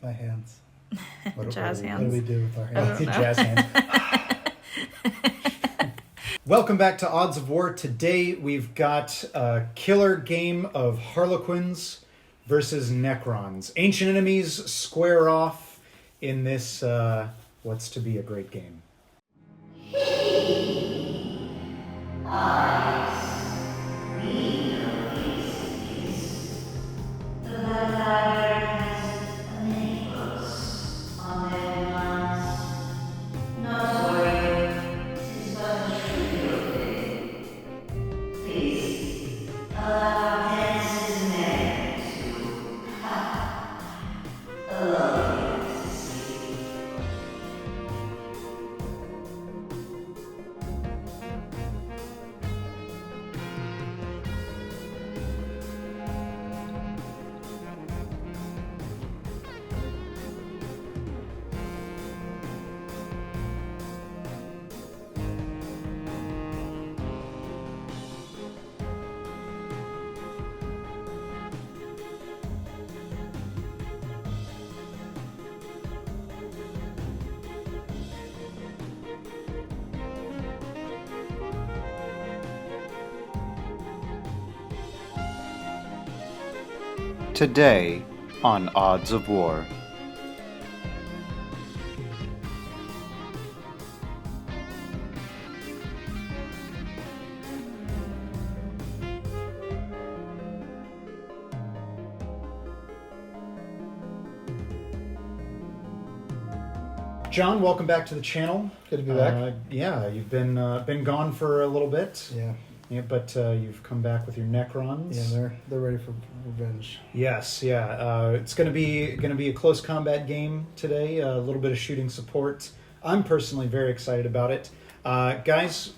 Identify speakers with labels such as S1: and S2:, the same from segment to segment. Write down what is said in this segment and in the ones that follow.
S1: My hands.
S2: Jazz hands.
S1: What do we do with our hands?
S2: Jazz
S3: hands. Welcome back to Odds of War. Today we've got a killer game of Harlequins versus Necrons. Ancient enemies square off in this what's to be a great game. Today on Odds of War. John, welcome back to the channel.
S1: Good to be back.
S3: Yeah, you've been gone for a little bit.
S1: Yeah,
S3: but you've come back with your Necrons.
S1: yeah, they're ready for revenge.
S3: Yes, yeah. It's gonna be a close combat game today. A little bit of shooting support. I'm personally very excited about it, guys.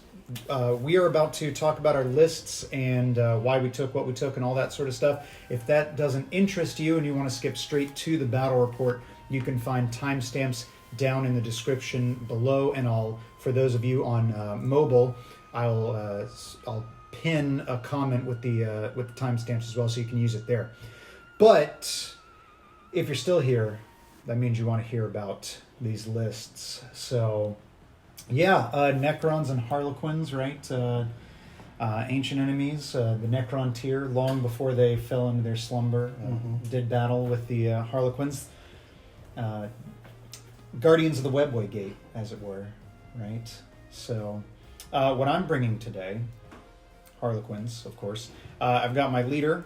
S3: We are about to talk about our lists and why we took what we took and all that sort of stuff. If that doesn't interest you and you want to skip straight to the battle report, you can find timestamps down in the description below. And for those of you on mobile, I'll pin a comment with the timestamps as well, so you can use it there. But if you're still here, that means you want to hear about these lists. So, yeah, Necrons and Harlequins, right? Ancient enemies, the Necron tier, long before they fell into their slumber, did battle with the Harlequins. Guardians of the Webway Gate, as it were, right? So, what I'm bringing today, Harlequins, of course. I've got my leader.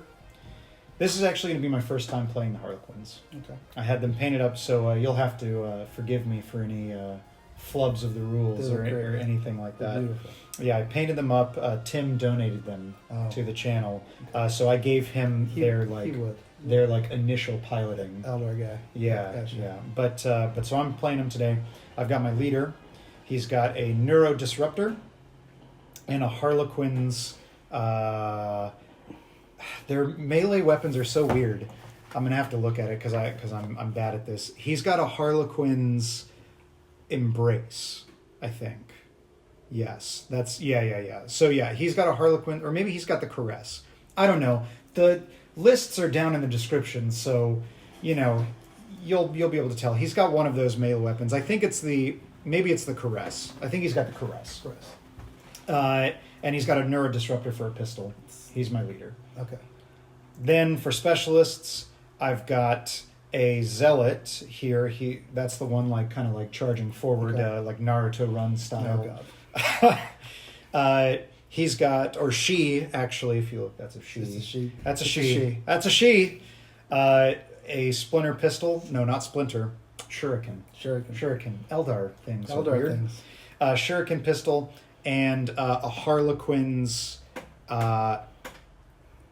S3: This is actually going to be my first time playing the Harlequins.
S1: Okay.
S3: I had them painted up, so you'll have to forgive me for any flubs of the rules or anything like that.
S1: Beautiful.
S3: Yeah, I painted them up. Tim donated them to the channel, so I gave him their initial piloting.
S1: Elder guy.
S3: Yeah,
S1: Gotcha.
S3: yeah. But so I'm playing him today. I've got my leader. He's got a Neuro disruptor and a Harlequin's. Their melee weapons are so weird. I'm gonna have to look at it because I'm bad at this. He's got a Harlequin's embrace, I think. Yes, that's yeah. So yeah, he's got a Harlequin, or maybe he's got the caress. I don't know. The lists are down in the description, so you'll be able to tell. He's got one of those melee weapons. I think maybe it's the caress. I think he's got the caress. And he's got a Neuro disruptor for a pistol. He's my leader.
S1: Okay.
S3: Then for specialists, I've got a Zealot here. That's the one kind of charging forward, like Naruto run style.
S1: Oh God.
S3: He's got, or she actually, if you look, that's a she.
S1: It's a she.
S3: That's a
S1: It's
S3: she.
S1: a she.
S3: That's a she. A splinter pistol. No, not splinter. Shuriken. Eldar things.
S1: Eldar things.
S3: Shuriken pistol and a Harlequin's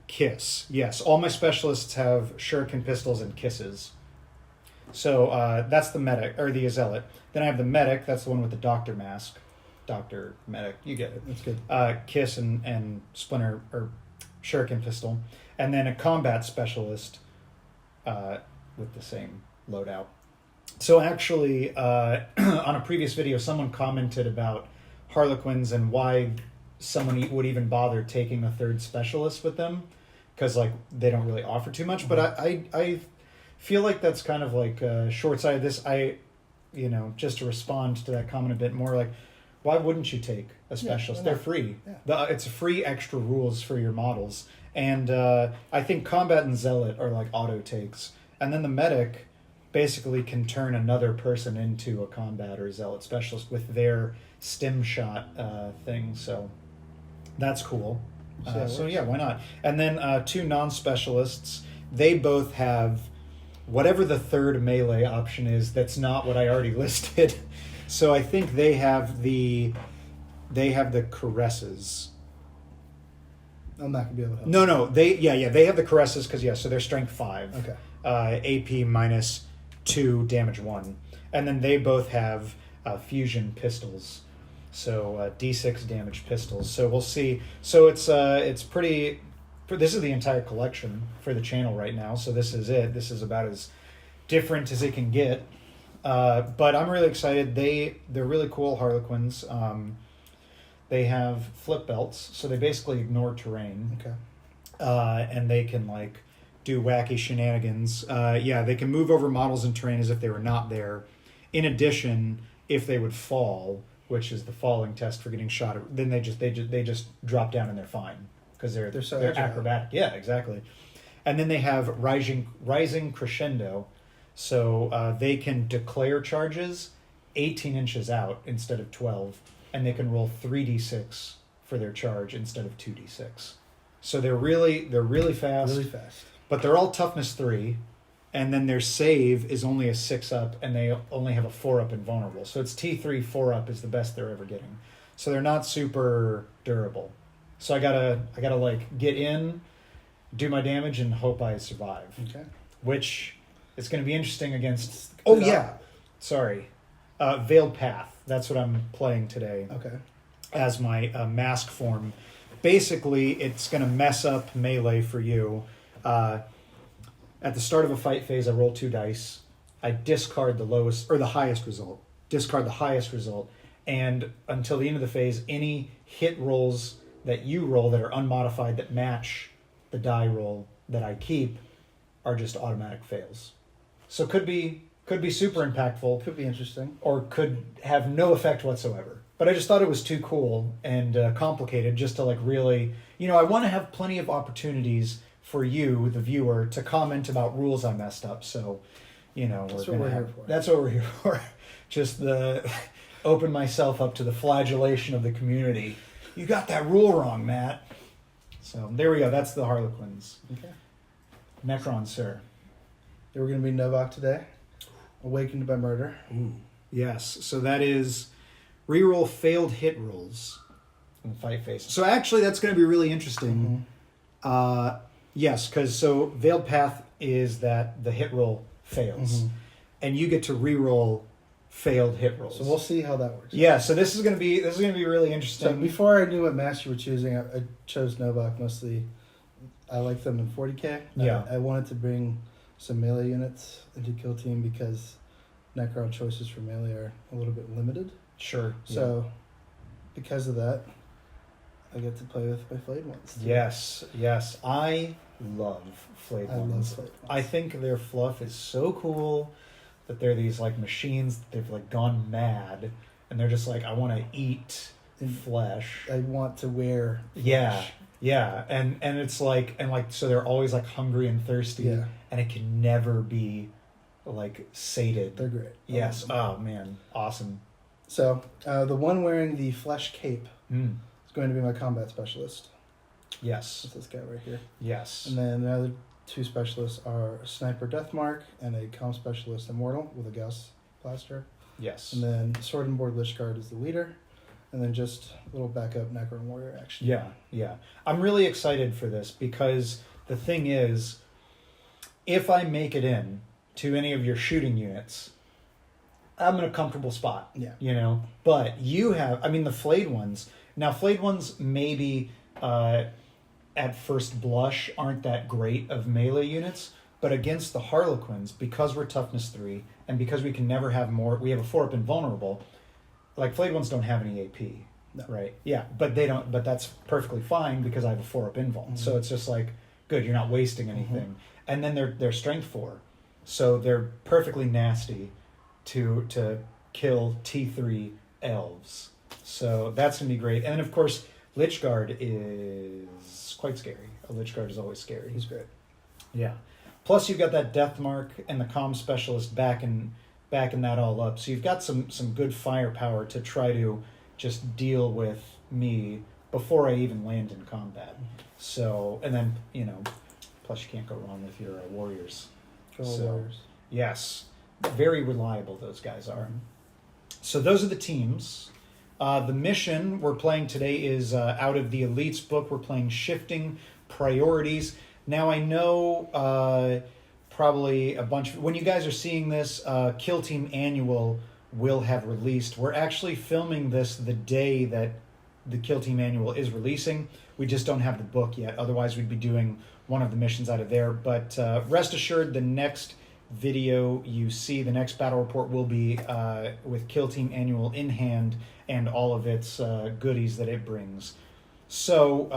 S3: kiss. Yes, all my specialists have Shuriken pistols and kisses. So that's the medic, or the Zealot. Then I have the medic. That's the one with the doctor mask. Doctor, medic, you get it.
S1: That's good.
S3: Kiss and splinter, or Shuriken pistol. And then a combat specialist with the same loadout. So actually, on a previous video, someone commented about Harlequins and why someone would even bother taking a third specialist with them, because they don't really offer too much. But I feel like that's kind of like short-sighted. Just to respond to that comment a bit more, like, why wouldn't you take a specialist? They're free.
S1: Yeah.
S3: It's free extra rules for your models. And I think combat and zealot are like auto takes. And then the medic basically can turn another person into a combat or zealot specialist with their stim shot thing. So that's cool. So yeah, why not? And then 2 non-specialists, they both have whatever the third melee option is that's not what I already listed. So I think they have the caresses.
S1: I'm not gonna be able to help.
S3: No, they have the caresses because so they're strength 5.
S1: Okay.
S3: AP minus 2, damage 1, and then they both have fusion pistols. So D6 damage pistols. So we'll see. So it's pretty. This is the entire collection for the channel right now. So this is it. This is about as different as it can get. But I'm really excited. They're really cool Harlequins. They have flip belts, so they basically ignore terrain.
S1: Okay.
S3: And they can like do wacky shenanigans. They can move over models and terrain as if they were not there. In addition, if they would fall, which is the falling test for getting shot, then they just drop down and they're fine because they're
S1: agile.
S3: acrobatic. Yeah, exactly. And then they have rising crescendo, so they can declare charges 18 inches out instead of 12, and they can roll 3d6 for their charge instead of 2d6. So they're really fast.
S1: Really fast.
S3: But they're all toughness 3, and then their save is only a 6 up, and they only have a 4 up invulnerable. So it's T3 4 up is the best they're ever getting. So they're not super durable. So I gotta like get in, do my damage, and hope I survive.
S1: Okay.
S3: Which is going to be interesting against. Oh yeah, sorry, Veiled Path. That's what I'm playing today.
S1: Okay.
S3: As my mask form. Basically, it's going to mess up melee for you. At the start of a fight phase, I roll 2 dice. I discard the highest result. Discard the highest result, and until the end of the phase, any hit rolls that you roll that are unmodified that match the die roll that I keep are just automatic fails. So could be super impactful.
S1: Could be interesting.
S3: Or could have no effect whatsoever. But I just thought it was too cool and complicated just to like really, I want to have plenty of opportunities for you, the viewer, to comment about rules I messed up. So,
S1: that's what we're here for.
S3: That's what we're here for. Just open myself up to the flagellation of the community. You got that rule wrong, Matt. So there we go. That's the Harlequins.
S1: Okay.
S3: Necrons, sir.
S1: They were going to be Novak today. Awakened by Murder.
S3: Ooh. Yes. So that is reroll failed hit rolls in the fight phase. So actually, that's going to be really interesting.
S1: Mm-hmm.
S3: Yes, because Veiled Path is that the hit roll fails, and you get to reroll failed hit rolls.
S1: So we'll see how that works.
S3: Yeah. So this is going to be really interesting.
S1: So before I knew what master you were choosing, I chose Novak mostly. I like them in 40K.
S3: Yeah.
S1: I wanted to bring some melee units into Kill Team because Necron choices for melee are a little bit limited.
S3: Sure.
S1: So because of that, I get to play with my flayed ones too.
S3: Yes. I love flayed ones.
S1: Flayed ones.
S3: I think their fluff is so cool that they're these like machines that they've like gone mad, and they're just like, I want to eat flesh.
S1: I want to wear
S3: flesh. Yeah, and it's like so they're always like hungry and thirsty, and it can never be like sated.
S1: They're great.
S3: Yes. Oh man, awesome.
S1: So the one wearing the flesh cape is going to be my combat specialist.
S3: Yes.
S1: That's this guy right here.
S3: Yes.
S1: And then the other 2 specialists are a Sniper Deathmark and a Comm Specialist Immortal with a Gauss Blaster.
S3: Yes.
S1: And then Sword and Board Lich Guard is the leader. And then just a little backup Necron Warrior action.
S3: Yeah. I'm really excited for this because the thing is, if I make it in to any of your shooting units, I'm in a comfortable spot.
S1: Yeah.
S3: But you have, the flayed ones. Now, flayed ones maybe at first blush aren't that great of melee units, but against the Harlequins, because we're toughness 3 and because we can never have more, we have a 4 up invulnerable. Like flayed ones don't have any AP,
S1: no.
S3: Right? Yeah, but they don't. But that's perfectly fine because I have a 4 up invul. So it's just like good. You're not wasting anything. And then they're strength 4, So they're perfectly nasty to kill T3 elves. So that's going to be great. And then, of course, Lichguard is quite scary. A Lichguard is always scary.
S1: He's great.
S3: Yeah. Plus, you've got that Death Mark and the Comm Specialist backing that all up. So you've got some good firepower to try to just deal with me before I even land in combat. So, and then, plus you can't go wrong with your warriors.
S1: Warriors.
S3: Yes. Very reliable, those guys are. So those are the teams. The mission we're playing today is out of the Elites book. We're playing Shifting Priorities. Now, I know probably a bunch of... When you guys are seeing this, Kill Team Annual will have released. We're actually filming this the day that the Kill Team Annual is releasing. We just don't have the book yet. Otherwise, we'd be doing one of the missions out of there. But rest assured, the next video you see, the next battle report will be with Kill Team Annual in hand and all of its goodies that it brings. So,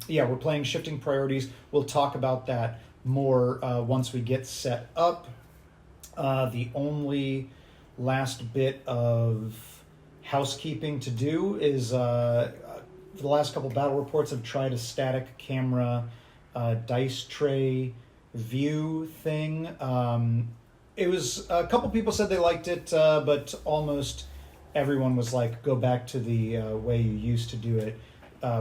S3: we're playing Shifting Priorities. We'll talk about that more once we get set up. The only last bit of housekeeping to do is the last couple battle reports have tried a static camera dice tray view thing. It was a couple people said they liked it, but almost everyone was like, go back to the way you used to do it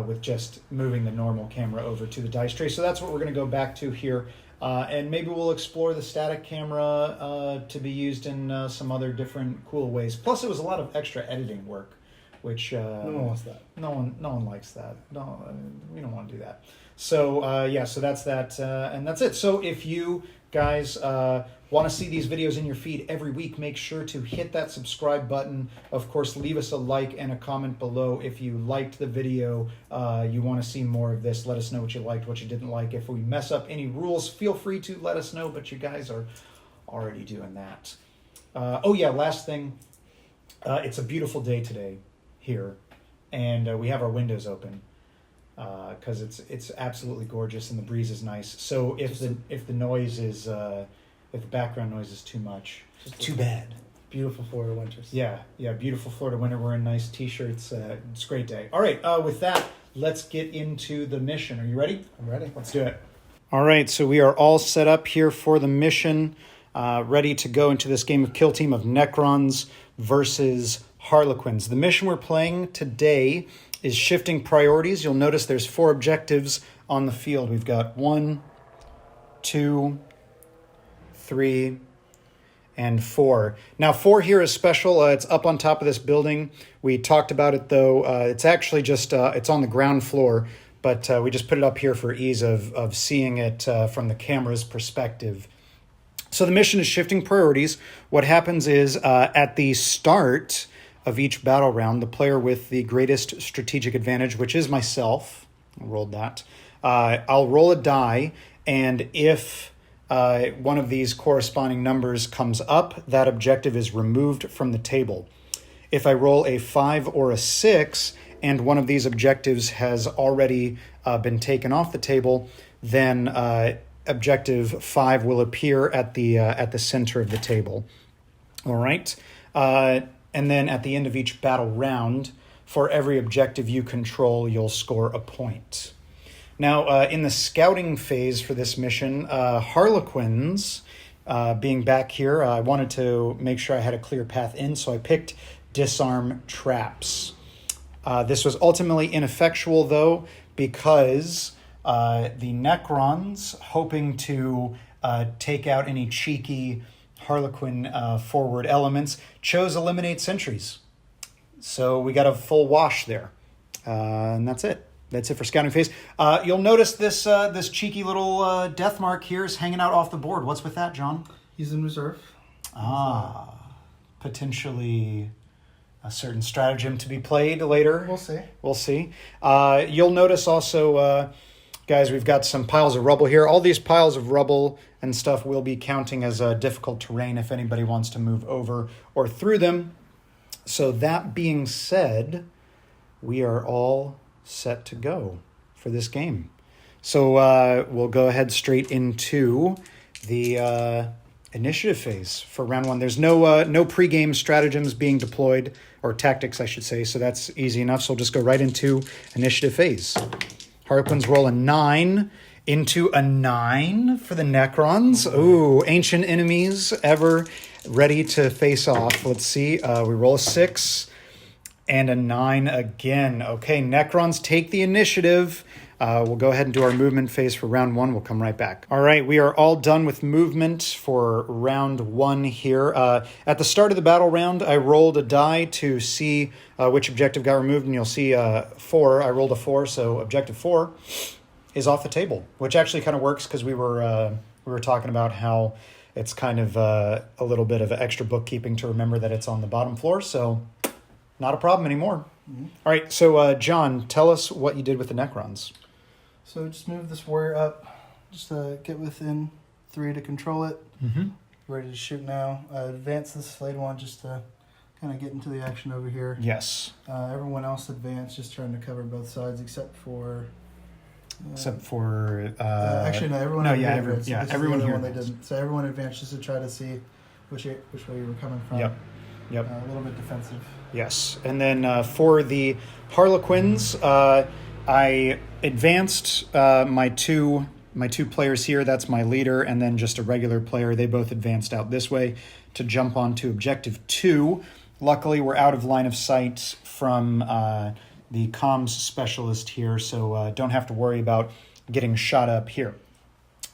S3: with just moving the normal camera over to the dice tray. So that's what we're going to go back to here. And maybe we'll explore the static camera to be used in some other different cool ways. Plus, it was a lot of extra editing work, which
S1: no one wants that.
S3: No one likes that. No, we don't want to do that. So so that's that, and that's it. So if you guys want to see these videos in your feed every week, make sure to hit that subscribe button. Of course, leave us a like and a comment below if you liked the video. You want to see more of this. Let us know what you liked, what you didn't like. If we mess up any rules, feel free to let us know, but you guys are already doing that. Last thing. It's a beautiful day today here, and we have our windows open because it's absolutely gorgeous and the breeze is nice. So if the noise is if the background noise is too much, too bad.
S1: Beautiful Florida winters.
S3: Yeah, beautiful Florida winter. Wearing nice t-shirts. It's a great day. All right, with that, let's get into the mission. Are you ready?
S1: I'm ready.
S3: Let's do it. All right, so we are all set up here for the mission, ready to go into this game of Kill Team of Necrons versus Harlequins. The mission we're playing today is Shifting Priorities. You'll notice there's 4 objectives on the field. We've got 1, 2, 3, and 4. Now, 4 here is special. It's up on top of this building. We talked about it, though. It's actually just, it's on the ground floor, but we just put it up here for ease of seeing it from the camera's perspective. So the mission is Shifting Priorities. What happens is at the start of each battle round, the player with the greatest strategic advantage, which is myself, I rolled that, I'll roll a die, and if one of these corresponding numbers comes up, that objective is removed from the table. If I roll a 5 or a 6, and one of these objectives has already been taken off the table, then objective 5 will appear at the center of the table. All right? And then at the end of each battle round, for every objective you control, you'll score a point. Now, in the scouting phase for this mission, Harlequins, being back here, I wanted to make sure I had a clear path in, so I picked Disarm Traps. This was ultimately ineffectual, though, because the Necrons, hoping to take out any cheeky Harlequin forward elements, chose Eliminate Sentries. So we got a full wash there. And that's it. That's it for scouting phase. You'll notice this cheeky little death mark here is hanging out off the board. What's with that, John?
S1: He's in reserve.
S3: Potentially a certain stratagem to be played later.
S1: We'll see.
S3: You'll notice also, guys, we've got some piles of rubble here. All these piles of rubble and stuff will be counting as difficult terrain if anybody wants to move over or through them. So that being said, we are all set to go for this game. So we'll go ahead straight into the initiative phase for round one. There's no pre-game stratagems being deployed, or tactics, I should say, so that's easy enough. So we'll just go right into initiative phase. Harlequins roll a 9 into a 9 for the Necrons. Ooh, ancient enemies ever ready to face off. Let's see. We roll a 6 and a 9 again. Okay, Necrons take the initiative. We'll go ahead and do our movement phase for round one. We'll come right back. All right, we are all done with movement for round one here. At the start of the battle round, I rolled a die to see which objective got removed, and you'll see 4. I rolled a 4, so objective 4 is off the table, which actually kind of works because we were talking about how it's kind of a little bit of extra bookkeeping to remember that it's on the bottom floor, so not a problem anymore. Mm-hmm. All right, so John, tell us what you did with the Necrons.
S1: So just move this warrior up, just to get within 3 to control it. Mm-hmm. Ready to shoot now. Advance this flayed one just to kind of get into the action over here.
S3: Yes.
S1: Everyone else advanced, just trying to cover both sides except for...
S3: actually,
S1: no, everyone.
S3: No,
S1: advanced.
S3: Everyone here.
S1: They didn't. So everyone advanced just to try to see which way you were coming from.
S3: Yep.
S1: A little bit defensive.
S3: Yes, and then for the Harlequins, I advanced my two players here. That's my leader, and then just a regular player. They both advanced out this way to jump onto objective 2. Luckily, we're out of line of sight from the comms specialist here, so don't have to worry about getting shot up here.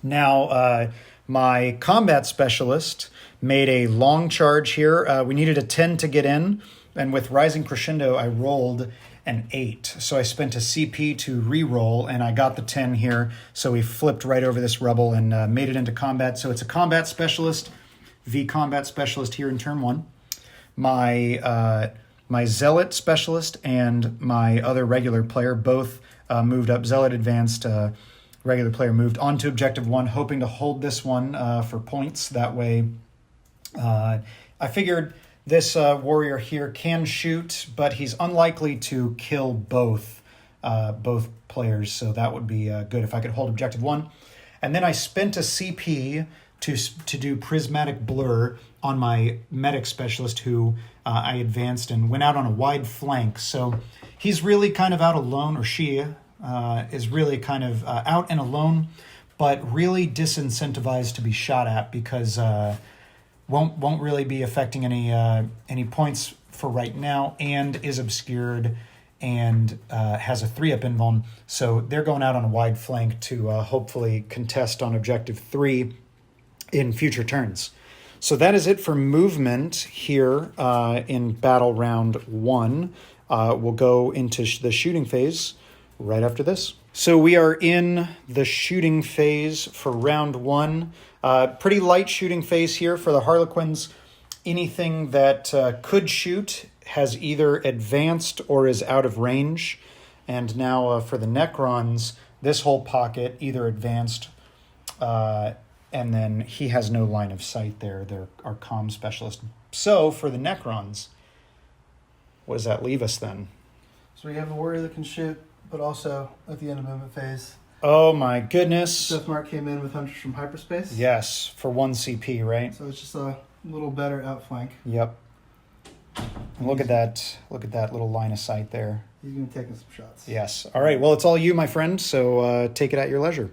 S3: Now, my combat specialist made a long charge here. We needed a 10 to get in, and with Rising Crescendo, I rolled an 8. So I spent a CP to re-roll, and I got the 10 here, so we flipped right over this rubble and made it into combat. So it's a combat specialist, V combat specialist here in turn 1. My Zealot specialist and my other regular player both moved up. Zealot advanced, regular player moved on to objective 1, hoping to hold this one for points. That way, I figured this warrior here can shoot, but he's unlikely to kill both players, so that would be good if I could hold objective 1. And then I spent a CP to do prismatic blur on my medic specialist, who I advanced and went out on a wide flank. So he's really kind of out alone, or she is really kind of out and alone, but really disincentivized to be shot at because won't really be affecting any points for right now, and is obscured and has a 3-up invuln. So they're going out on a wide flank to hopefully contest on objective 3 in future turns. So that is it for movement here in battle round 1. We'll go into the shooting phase right after this. So we are in the shooting phase for round 1. Pretty light shooting phase here for the Harlequins. Anything that could shoot has either advanced or is out of range. And now for the Necrons, this whole pocket either advanced, and then he has no line of sight there. They're our comm specialist. So for the Necrons, what does that leave us then?
S1: So we have a warrior that can shoot, but also at the end of movement phase.
S3: Oh my goodness.
S1: Deathmark came in with Hunters from Hyperspace.
S3: Yes, for 1 CP, right?
S1: So it's just a little better outflank.
S3: Yep. And look at that little line of sight there.
S1: He's going to take some shots.
S3: Yes. All right, well, it's all you, my friend, so take it at your leisure.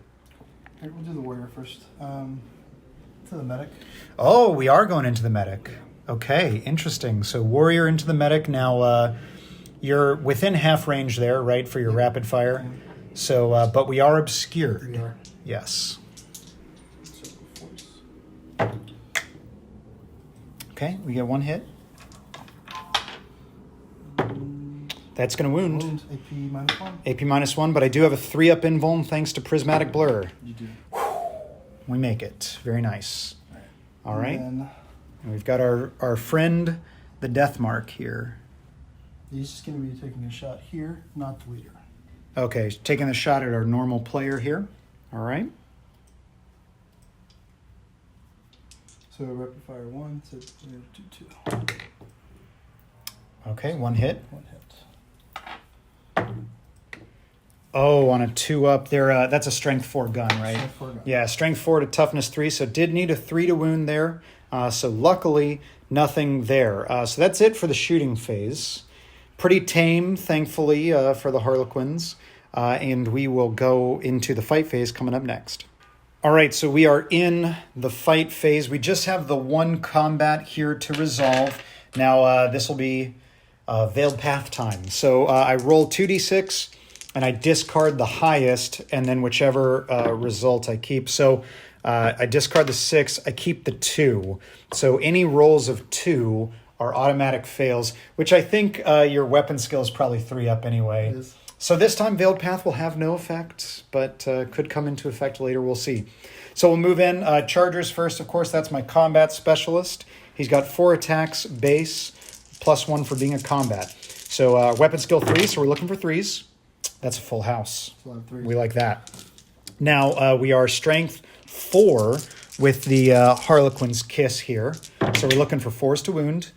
S1: Here, we'll do the warrior first. To the medic.
S3: Oh, we are going into the medic. Okay, interesting. So warrior into the medic. Now, you're within half range there, right, for your rapid fire. So, but we are obscured.
S1: We are.
S3: Yes. Okay, we get 1 hit. That's going to wound.
S1: AP -1.
S3: AP -1, but I do have a 3-up invuln thanks to Prismatic Blur.
S1: You do.
S3: We make it. Very nice. All right.
S1: And
S3: And we've got our friend, the Deathmark here.
S1: he's just going to be taking a shot here, not the leader.
S3: Okay, taking a shot at our normal player here. All right.
S1: So rapid fire 1, so 2, 2.
S3: Okay, 1 hit.
S1: 1 hit.
S3: Oh, on a 2-up, that's a strength 4 gun, right?
S1: Strength 4 gun.
S3: Yeah, strength 4 to toughness 3, so did need a 3 to wound there. So luckily, nothing there. So that's it for the shooting phase. Pretty tame, thankfully, for the Harlequins. And we will go into the fight phase coming up next. All right, so we are in the fight phase. We just have the one combat here to resolve. Now, this will be Veiled Path time. So I roll 2d6, and I discard the highest, and then whichever result I keep. So I discard the 6, I keep the 2. So any rolls of 2 are automatic fails, which I think your weapon skill is probably 3-up anyway.
S1: It is.
S3: So this time Veiled Path will have no effect, but could come into effect later. We'll see. So we'll move in. Chargers first, of course. That's my combat specialist. He's got 4 attacks base, +1 for being a combat. So weapon skill 3, so we're looking for 3s. That's a full house.
S1: It's a lot of 3s.
S3: We like that. Now we are strength 4 with the Harlequin's Kiss here. So we're looking for 4s to wound.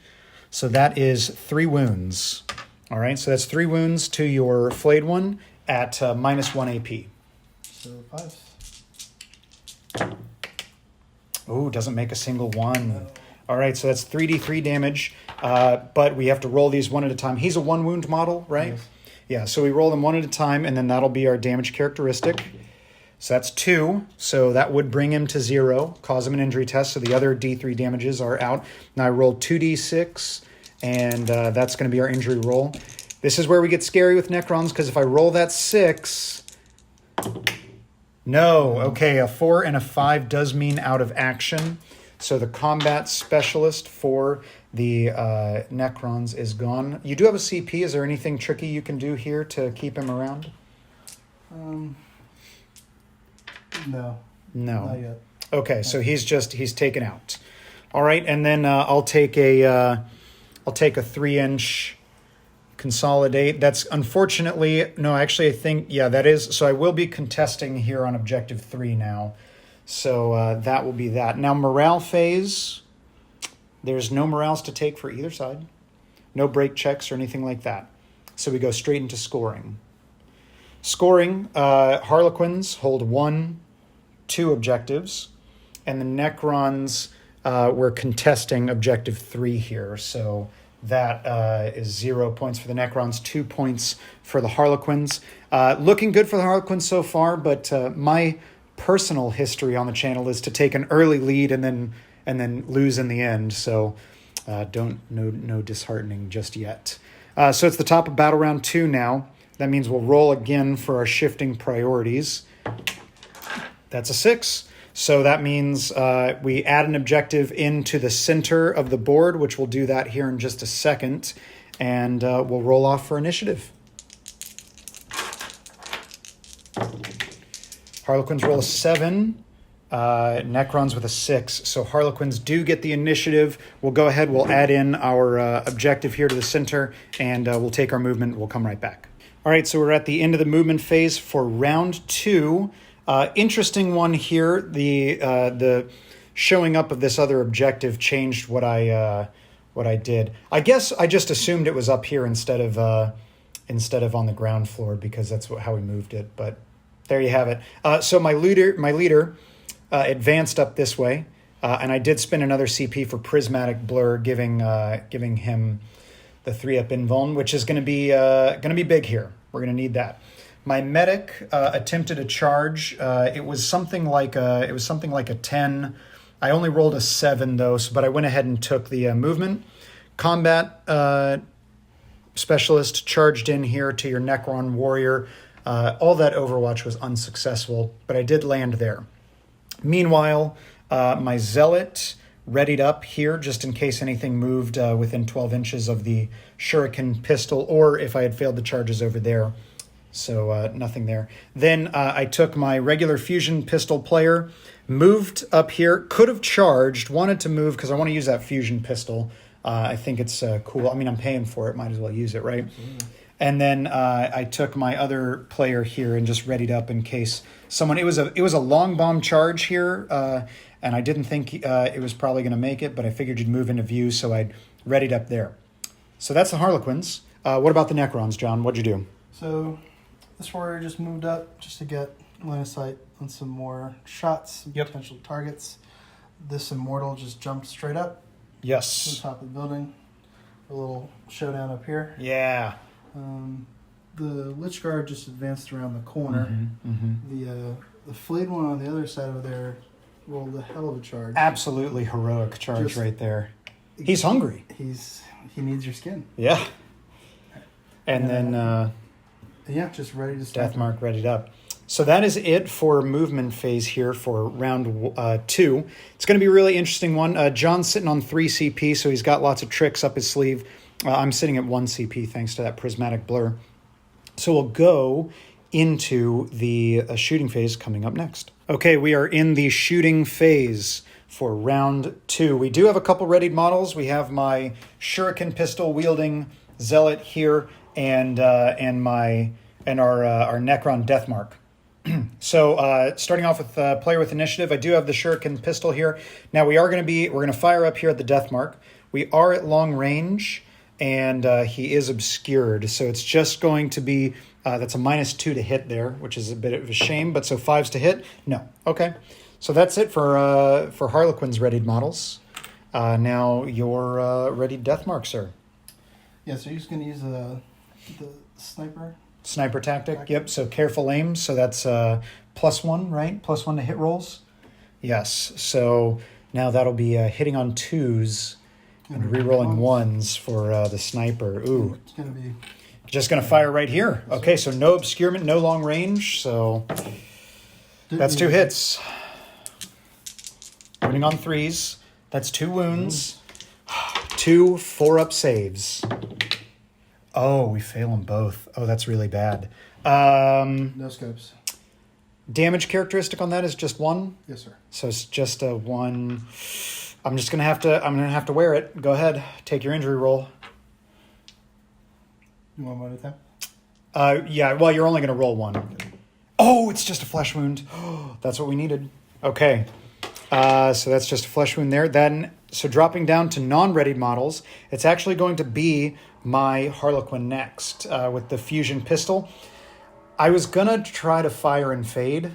S3: So that is 3 wounds. All right, so that's 3 wounds to your flayed one at -1 AP.
S1: So 5s.
S3: Oh, doesn't make a single one.
S1: No.
S3: All right, so that's 3d3 damage, but we have to roll these one at a time. He's a 1-wound model, right?
S1: Yes.
S3: Yeah, so we roll them one at a time, and then that'll be our damage characteristic. So that's 2, so that would bring him to 0, cause him an injury test, so the other d3 damages are out. Now I rolled 2d6, and that's going to be our injury roll. This is where we get scary with Necrons, because if I roll that 6... No, okay, a 4 and a 5 does mean out of action. So the combat specialist for the Necrons is gone. You do have a CP. Is there anything tricky you can do here to keep him around?
S1: No.
S3: No.
S1: Not yet.
S3: Okay, so he's taken out. All right, and then I'll take a 3-inch consolidate. That's unfortunately no. Actually, I think that is. So I will be contesting here on objective 3 now. So that will be that. Now morale phase. There's no morales to take for either side. No break checks or anything like that. So we go straight into scoring. Scoring. Harlequins hold 1, 2 objectives, and the Necrons we're contesting objective 3 here. So that is 0 points for the Necrons, 2 points for the Harlequins. Looking good for the Harlequins so far, but my personal history on the channel is to take an early lead and then lose in the end. So no disheartening just yet. So it's the top of battle round 2 now. That means we'll roll again for our shifting priorities. That's a 6. So that means we add an objective into the center of the board, which we'll do that here in just a second. And we'll roll off for initiative. Harlequins roll a 7. Necrons with a 6. So Harlequins do get the initiative. We'll go ahead. We'll add in our objective here to the center, and we'll take our movement. We'll come right back. All right, so we're at the end of the movement phase for round 2. Interesting one here. The showing up of this other objective changed what I did. I guess I just assumed it was up here instead of on the ground floor because that's how we moved it. But there you have it. So my leader advanced up this way, and I did spin another CP for Prismatic Blur, giving him the 3-up invuln, which is going to be big here. We're going to need that. My medic attempted a charge. It was something like a 10. I only rolled a 7 though, but I went ahead and took the movement. Combat specialist charged in here to your Necron warrior. All that Overwatch was unsuccessful, but I did land there. Meanwhile, my Zealot readied up here just in case anything moved within 12 inches of the Shuriken pistol, or if I had failed the charges over there. So nothing there. Then I took my regular fusion pistol player, moved up here, could have charged, wanted to move because I want to use that fusion pistol. I think it's cool. I mean, I'm paying for it. Might as well use it, right? Absolutely. And then I took my other player here and just readied up in case someone... It was a long bomb charge here, and I didn't think it was probably going to make it, but I figured you'd move into view, so I readied up there. So that's the Harlequins. What about the Necrons, John? What'd you do?
S1: So This warrior just moved up just to get line of sight on some more shots, some potential targets. This immortal just jumped straight up to the
S3: Yes.
S1: top of the building. A little showdown up here.
S3: Yeah.
S1: The Lich Guard just advanced around the corner. The flayed one on the other side over there rolled a hell of a charge.
S3: Absolutely heroic charge
S1: Just-
S3: right there. He's hungry.
S1: He needs your skin.
S3: Yeah. And then
S1: Yeah, just ready to start.
S3: Death Mark readied up. So that is it for movement phase here for round 2. It's going to be a really interesting one. John's sitting on 3 CP, so he's got lots of tricks up his sleeve. I'm sitting at 1 CP thanks to that prismatic blur. So we'll go into the shooting phase coming up next. Okay, we are in the shooting phase for round 2. We do have a couple readied models. We have my Shuriken pistol wielding Zealot here and our Necron Deathmark. So starting off with player with initiative, I do have the Shuriken pistol here. Now we're going to fire up here at the Deathmark. We are at long range, and he is obscured, so it's just going to be that's a -2 to hit there, which is a bit of a shame. But so 5s to hit, no. Okay, so that's it for Harlequin's readied models. Now your readied Deathmark, sir.
S1: Yeah, so you're just going to use the sniper.
S3: Sniper tactic, yep. So careful aim. So that's +1, right? +1 to hit rolls. Yes. So now that'll be hitting on 2s and re-rolling 1s for the sniper. Ooh.
S1: It's going to be...
S3: Just going to fire right here. Okay, so no obscurement, no long range. So that's 2 hits. Wounding on 3s. That's 2 wounds. 2 4-up saves. Oh, we fail them both. Oh, that's really bad.
S1: No scopes.
S3: Damage characteristic on that is just 1.
S1: Yes, sir.
S3: So it's just a 1. I'm gonna have to wear it. Go ahead, take your injury roll.
S1: You want one at a time?
S3: Yeah. Well, you're only gonna roll 1. Oh, it's just a flesh wound. That's what we needed. Okay. So that's just a flesh wound there. Then, so dropping down to non-readied models, it's actually going to be my Harlequin next with the fusion pistol. I was gonna try to fire and fade,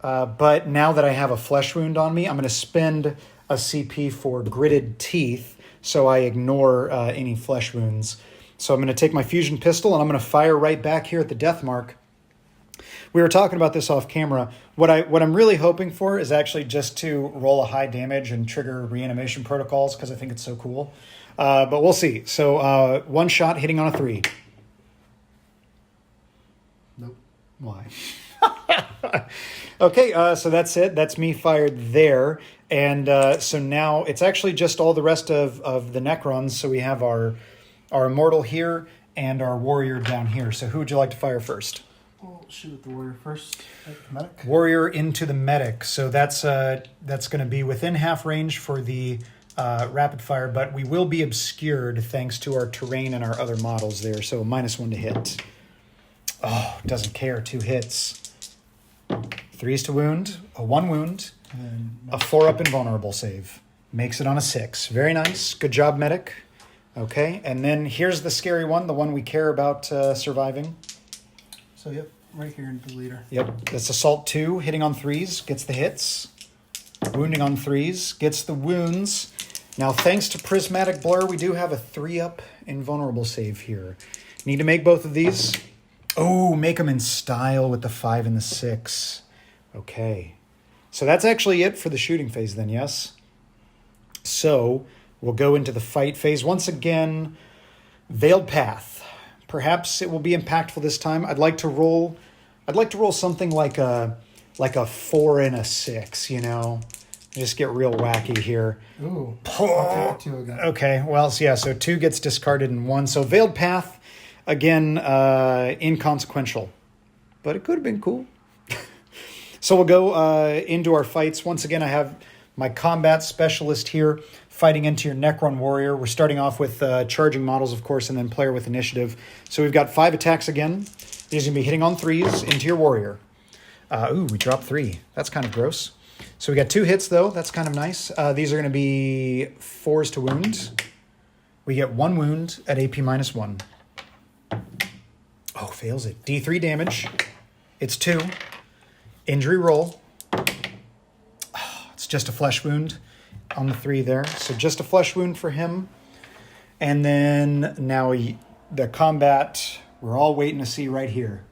S3: but now that I have a flesh wound on me, I'm gonna spend a CP for gritted teeth, so I ignore any flesh wounds. So I'm gonna take my fusion pistol and I'm gonna fire right back here at the death mark. We were talking about this off camera. What I'm really hoping for is actually just to roll a high damage and trigger reanimation protocols because I think it's so cool. But we'll see. So 1 shot hitting on a 3.
S1: Nope.
S3: Why? Okay, so that's it. That's me fired there. And so now it's actually just all the rest of the Necrons. So we have our Immortal here and our Warrior down here. So who would you like to fire first?
S1: We'll shoot at the warrior first. Medic.
S3: Warrior into the medic. So that's going to be within half range for the rapid fire, but we will be obscured thanks to our terrain and our other models there. So -1 to hit. Oh, doesn't care. 2 hits. 3s to wound. A 1 wound.
S1: And
S3: A 4-up invulnerable save. Makes it on a 6. Very nice. Good job, medic. Okay, and then here's the scary one, the one we care about surviving.
S1: so, yep, right here in the leader.
S3: Yep, that's Assault 2, hitting on 3s, gets the hits. Wounding on 3s, gets the wounds. Now, thanks to Prismatic Blur, we do have a 3-up invulnerable save here. Need to make both of these. Oh, make them in style with the 5 and the 6. Okay. So that's actually it for the shooting phase then, yes? So we'll go into the fight phase. Once again, Veiled Path. Perhaps it will be impactful this time. I'd like to roll something like a 4 and a 6, you know? Just get real wacky here.
S1: Ooh. I'll take 2 again.
S3: Okay, well, so 2 gets discarded in 1. So Veiled Path, again, inconsequential. But it could have been cool. So we'll go into our fights. Once again, I have my combat specialist here fighting into your Necron warrior. We're starting off with charging models, of course, and then player with initiative. So we've got 5 attacks again. These are going to be hitting on 3s into your warrior. Ooh, we dropped 3. That's kind of gross. So we got 2 hits, though. That's kind of nice. These are going to be 4s to wound. We get 1 wound at AP -1. Oh, fails it. D3 damage. It's 2. Injury roll. Oh, it's just a flesh wound on the 3 there. So just a flesh wound for him. And then now the combat, we're all waiting to see right here.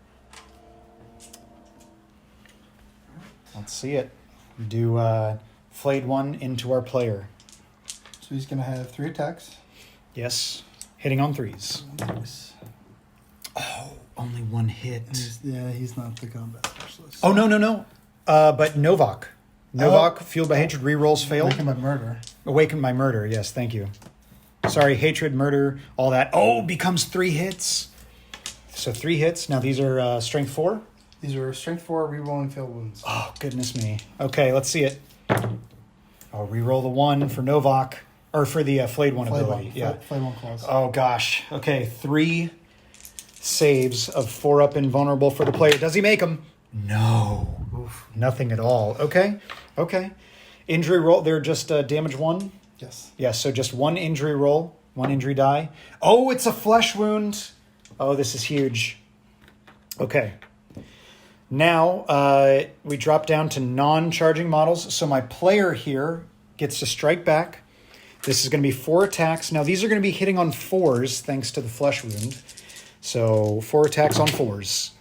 S3: Let's see it. Do flayed one into our player.
S1: So he's going to have 3 attacks.
S3: Yes. Hitting on 3s.
S1: Nice.
S3: Oh, only 1 hit.
S1: He's not the combat specialist.
S3: Oh, no. But Novak. Novak, fueled by hatred, rerolls failed.
S1: Awakened by murder.
S3: Awakened by murder, yes, thank you. Sorry, hatred, murder, all that. Oh, becomes 3 hits. So 3 hits. Now these are strength 4?
S1: These are strength 4, rerolling failed wounds.
S3: Oh, goodness me. Okay, let's see it. I'll reroll the 1 for Novak, or for the flayed one ability. Yeah.
S1: Flayed one clause.
S3: Oh, gosh. Okay, 3 saves of 4 up invulnerable for the player. Does he make them? No.
S1: Oof.
S3: Nothing at all. Okay. Injury roll, they're just damage 1?
S1: Yes.
S3: Yeah, so just 1 injury roll, 1 injury die. Oh, it's a flesh wound. Oh, this is huge. Okay. Now, we drop down to non-charging models. So my player here gets to strike back. This is going to be 4 attacks. Now, these are going to be hitting on 4s, thanks to the flesh wound. So 4 attacks on 4s.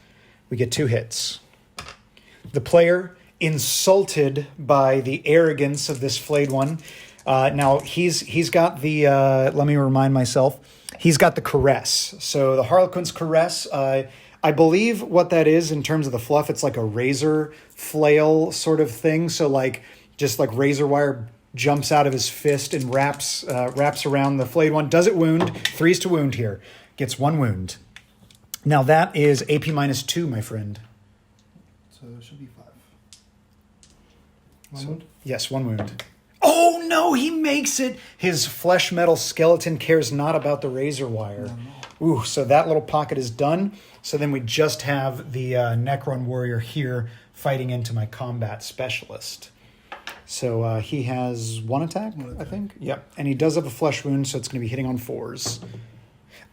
S3: We get 2 hits. The player, insulted by the arrogance of this flayed one. Now, he's got the, let me remind myself, he's got the caress. So the Harlequin's caress, I believe what that is in terms of the fluff, it's like a razor flail sort of thing. So like, just like razor wire jumps out of his fist and wraps around the flayed one. Does it wound? 3's to wound here. Gets 1 wound. Now that is AP -2, my friend.
S1: So it should be 5. 1 wound?
S3: Yes, 1 wound. Oh no, he makes it! His flesh metal skeleton cares not about the razor wire. Ooh, so that little pocket is done. So then we just have the Necron warrior here fighting into my combat specialist. So he has 1 attack, I think. Yep, and he does have a flesh wound, so it's going to be hitting on 4s.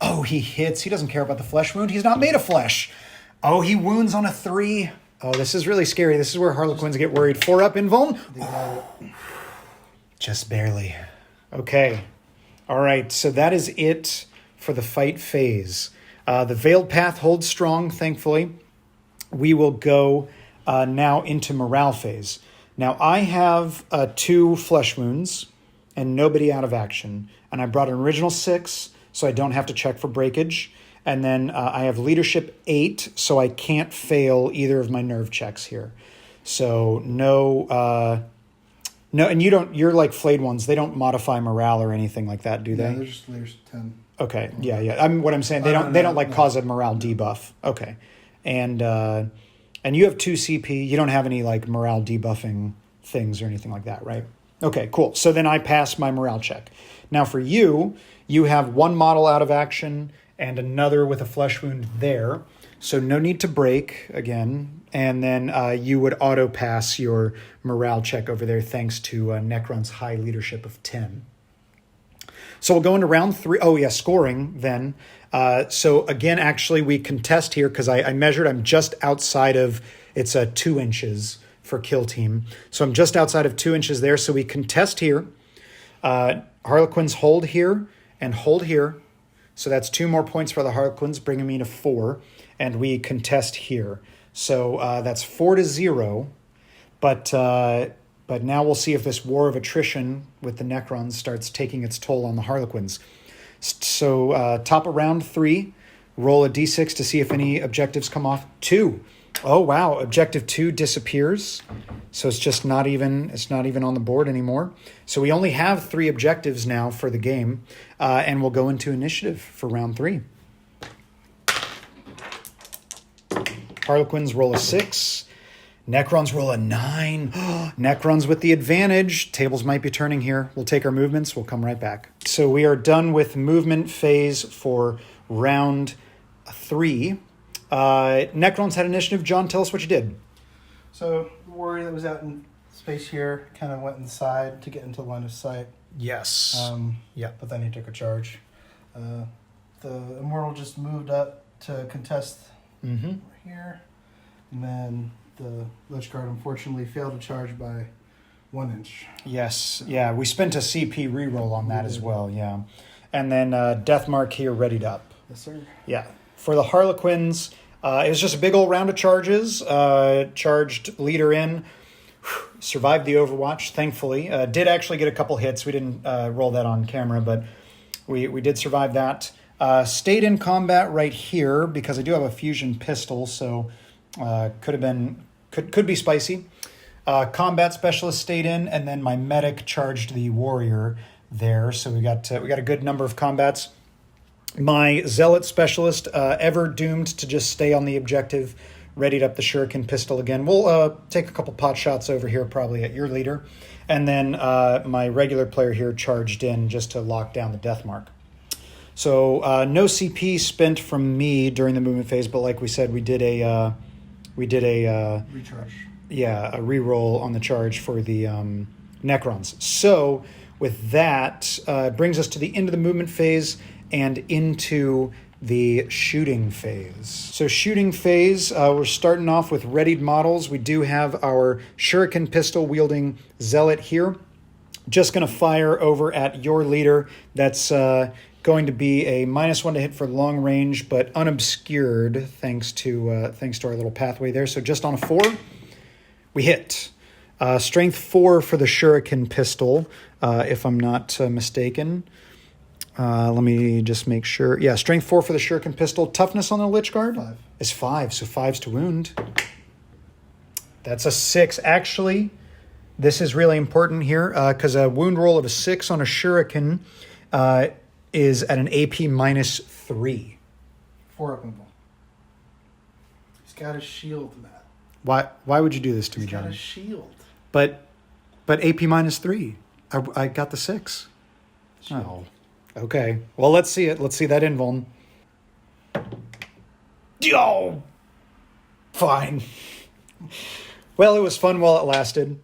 S3: Oh, he hits. He doesn't care about the flesh wound. He's not made of flesh. Oh, he wounds on a 3. Oh, this is really scary. This is where Harlequins get worried. 4 up invuln. Just barely. Okay. All right. So that is it for the fight phase. The Veiled Path holds strong, thankfully. We will go now into morale phase. Now, I have 2 flesh wounds and nobody out of action. And I brought an original 6, so I don't have to check for breakage. And then I have leadership 8, so I can't fail either of my nerve checks here. So no, and you're like flayed ones. They don't modify morale or anything like that, do they?
S1: Yeah, they're just leaders 10.
S3: Okay, yeah. What I'm saying, they don't cause a morale debuff. Okay, and you have 2 CP. You don't have any like morale debuffing things or anything like that, right? Okay, cool. So then I pass my morale check. Now for you have 1 model out of action and another with a flesh wound there. So no need to break again. And then you would auto pass your morale check over there thanks to Necron's high leadership of 10. So we'll go into round 3. Oh, yeah, scoring then. So again, actually, we contest here because I measured. I'm just outside of, it's 2 inches for kill team. So I'm just outside of 2 inches there. So we contest here. Harlequins hold here and hold here. So that's 2 more points for the Harlequins, bringing me to 4. And we contest here. So that's 4-0. But now we'll see if this war of attrition with the Necrons starts taking its toll on the Harlequins. So top of round 3, roll a d6 to see if any objectives come off. 2. Oh, wow. Objective 2 disappears. So it's just not even on the board anymore. So we only have 3 objectives now for the game. And we'll go into initiative for round 3. Harlequins roll a 6. Necrons roll a 9. Necrons with the advantage. Tables might be turning here. We'll take our movements. We'll come right back. So we are done with movement phase for round 3. Necrons had initiative. John, tell us what you did.
S1: So the warrior that was out in space here kind of went inside to get into line of sight.
S3: Yes.
S1: But then he took a charge. The immortal just moved up to contest
S3: Mm-hmm.
S1: over here. And then the Lich Guard unfortunately failed to charge by 1 inch.
S3: Yes, yeah, we spent a CP reroll on that
S1: We
S3: as
S1: did.
S3: well, yeah. And then Deathmark here readied up.
S1: Yes, sir.
S3: Yeah. For the Harlequins, it was just a big old round of charges. Charged leader in. Survived the Overwatch, thankfully. Did actually get a couple hits. We didn't roll that on camera, but we did survive that. Stayed in combat right here because I do have a fusion pistol, so could be spicy. Combat specialist stayed in, and then my medic charged the warrior there. So we got a good number of combats. My zealot specialist, ever doomed to just stay on the objective, readied up the Shuriken pistol again. We'll take a couple pot shots over here, probably at your leader, and then my regular player here charged in just to lock down the death mark. So no CP spent from me during the movement phase, but like we said, we did a
S1: Recharge.
S3: yeah, a reroll on the charge for the Necrons. So with that, brings us to the end of the movement phase and into the shooting phase. So shooting phase, we're starting off with readied models. We do have our Shuriken pistol wielding Zealot here. Just going to fire over at your leader. That's going to be a -1 to hit for long range, but unobscured thanks to our little pathway there. So just on a 4, we hit. Strength 4 for the Shuriken pistol, if I'm not mistaken. Let me just make sure. Yeah, strength 4 for the Shuriken pistol. Toughness on the Lich Guard
S1: 5.
S3: is 5, so 5's to wound. That's a 6. Actually, this is really important here because a wound roll of a 6 on a Shuriken is at an AP -3.
S1: 4 up and ball. He's got a shield, Matt.
S3: Why would you do this to me,
S1: He's got
S3: John?
S1: a shield.
S3: But AP -3. I got the 6.
S1: Shield.
S3: Oh, okay. Well, let's see it. Let's see that invuln. Oh, fine. Well, it was fun while it lasted.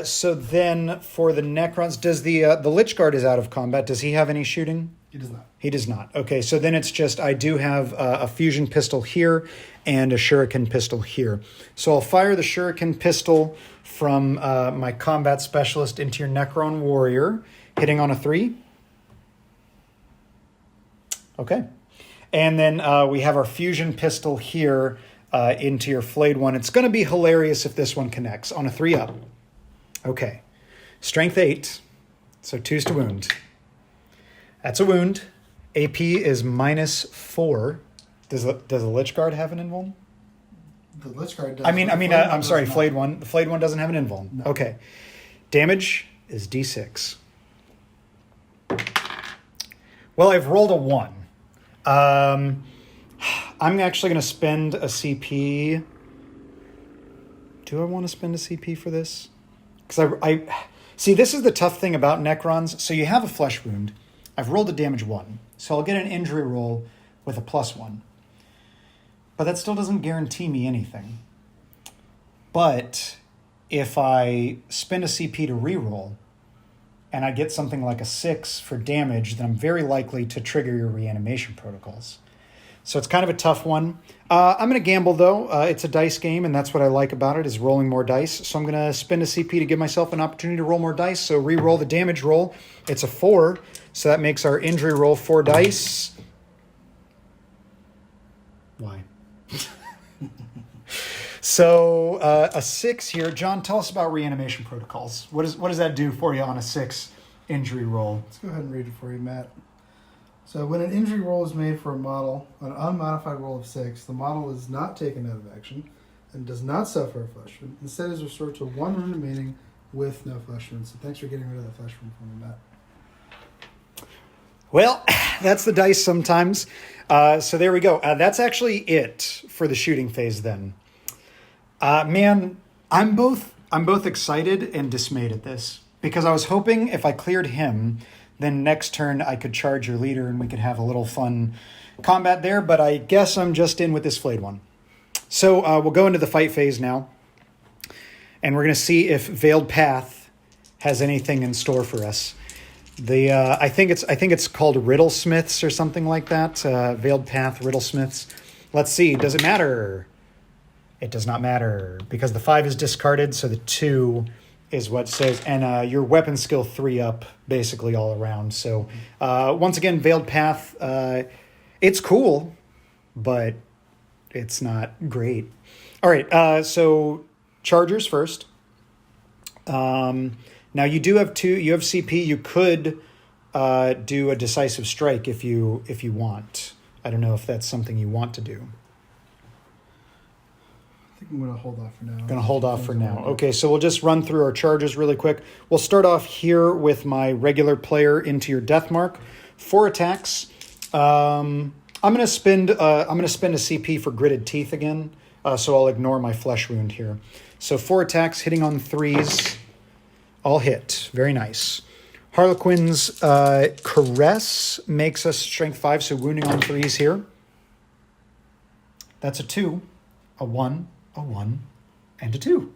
S3: So then for the Necrons, does the Lich Guard is out of combat? Does he have any shooting?
S1: He does not.
S3: He does not. Okay, so then it's just I do have a fusion pistol here and a Shuriken pistol here. So I'll fire the Shuriken pistol from my combat specialist into your Necron warrior, hitting on a 3. Okay. And then we have our fusion pistol here into your flayed one. It's going to be hilarious if this one connects on a 3 up. Okay. Strength 8. So 2's to wound. That's a wound. AP is -4. Does the Lich Guard have an invuln?
S1: The Lich Guard does.
S3: I'm sorry, flayed one. The flayed one doesn't have an invuln.
S1: No.
S3: Okay. Damage is D6. Well, I've rolled a 1. I'm actually going to spend a CP. Do I want to spend a CP for this? Because I see, this is the tough thing about Necrons. So you have a flesh wound. I've rolled a damage 1. So I'll get an injury roll with a +1. But that still doesn't guarantee me anything. But if I spend a CP to reroll, and I get something like a 6 for damage, then I'm very likely to trigger your reanimation protocols. So it's kind of a tough one. I'm going to gamble, though. It's a dice game, and that's what I like about it, is rolling more dice. So I'm going to spend a CP to give myself an opportunity to roll more dice. So re-roll the damage roll. It's a 4, so that makes our injury roll 4 dice. Why? So a 6 here. John, tell us about reanimation protocols. What does that do for you on a 6 injury roll?
S1: Let's go ahead and read it for you, Matt. So when an injury roll is made for a model, an unmodified roll of 6, the model is not taken out of action and does not suffer a flesh wound. Instead is restored to 1 wound remaining with no flesh wound. So thanks for getting rid of the flesh wound for me, Matt.
S3: Well, that's the dice sometimes. So there we go. That's actually it for the shooting phase then. Man, I'm both excited and dismayed at this because I was hoping if I cleared him, then next turn I could charge your leader and we could have a little fun combat there, but I guess I'm just in with this flayed one. So we'll go into the fight phase now, and we're going to see if Veiled Path has anything in store for us. I think it's called Riddlesmiths or something like that. Veiled Path Riddlesmiths. Let's see. Does it matter? It does not matter because the 5 is discarded, so the 2 is what says, and your weapon skill 3 up basically all around. So once again, Veiled Path. It's cool, but it's not great. All right. So Chargers first. Now you do have 2. You have CP. You could do a decisive strike if you want. I don't know if that's something you want to do.
S1: I think I'm going to hold off for now.
S3: Going to hold off for now. Okay, so we'll just run through our charges really quick. We'll start off here with my regular player into your death mark. 4 attacks. I'm going to spend a CP for gritted teeth again. So I'll ignore my flesh wound here. So 4 attacks, hitting on 3s. All hit. Very nice. Harlequin's Caress makes us strength 5, so wounding on 3s here. That's a 2, a 1, a 1, and a 2.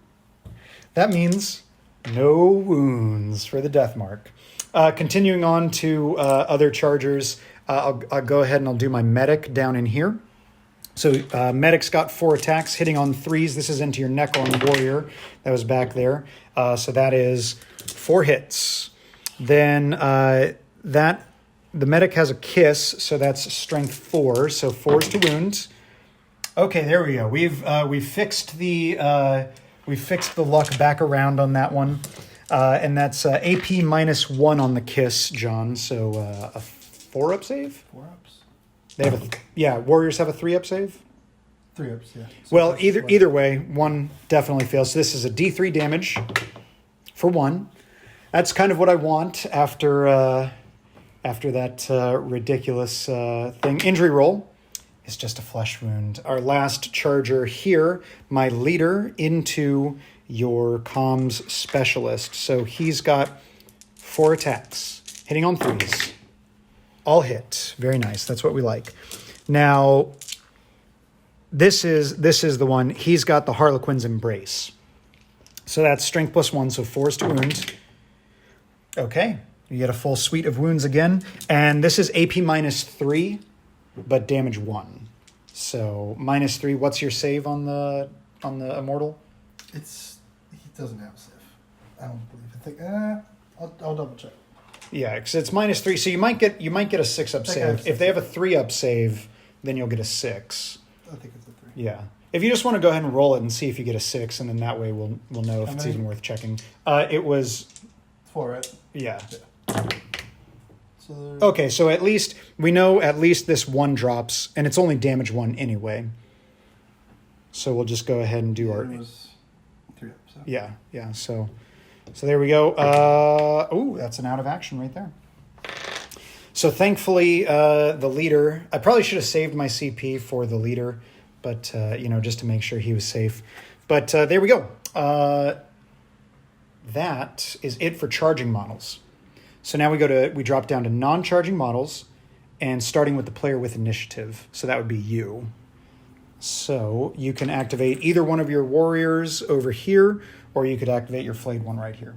S3: That means no wounds for the death mark. Continuing on to other chargers, I'll go ahead and I'll do my medic down in here. So medic's got 4 attacks, hitting on 3s. This is into your Necron warrior that was back there. So that is 4 hits. Then the medic has a kiss, so that's strength 4. So 4 is to wound. Okay, there we go. We've fixed the luck back around on that one, and that's AP -1 on the kiss, John. So a 4-up save.
S1: 4 ups.
S3: They have warriors have a 3-up save.
S1: 3 ups, yeah. So
S3: Well, either way, 1 definitely fails. So this is a D3 damage for 1. That's kind of what I want after that ridiculous thing. Injury roll is just a flesh wound. Our last charger here, my leader into your comms specialist. So he's got 4 attacks, hitting on 3s. All hit. Very nice. That's what we like. Now, this is the one. He's got the Harlequin's Embrace. So that's strength +1, so 4 is to wound. Okay. You get a full suite of wounds again. And this is AP -3, but damage 1. So -3. What's your save on the immortal?
S1: he doesn't have a save. I don't believe. I'll double check.
S3: Yeah, because it's -3, so you might get a 6-up save. If they have a 3-up save, then you'll get a 6.
S1: I think it's a 3.
S3: Yeah. If you just want to go ahead and roll it and see if you get a 6, and then that way we'll know if it's even worth checking. It was
S1: 4, right?
S3: yeah.
S1: So
S3: Okay, so at least we know at least this 1 drops, and it's only damage 1 anyway. So we'll just go ahead and do our.
S1: It was 3 ups. So.
S3: Yeah. So there we go. That's an out of action right there. So thankfully, the leader. I probably should have saved my CP for the leader, but just to make sure he was safe. But there we go. That is it for charging models. So now we drop down to non-charging models, and starting with the player with initiative. So that would be you. So you can activate either one of your warriors over here, or you could activate your flayed one right here.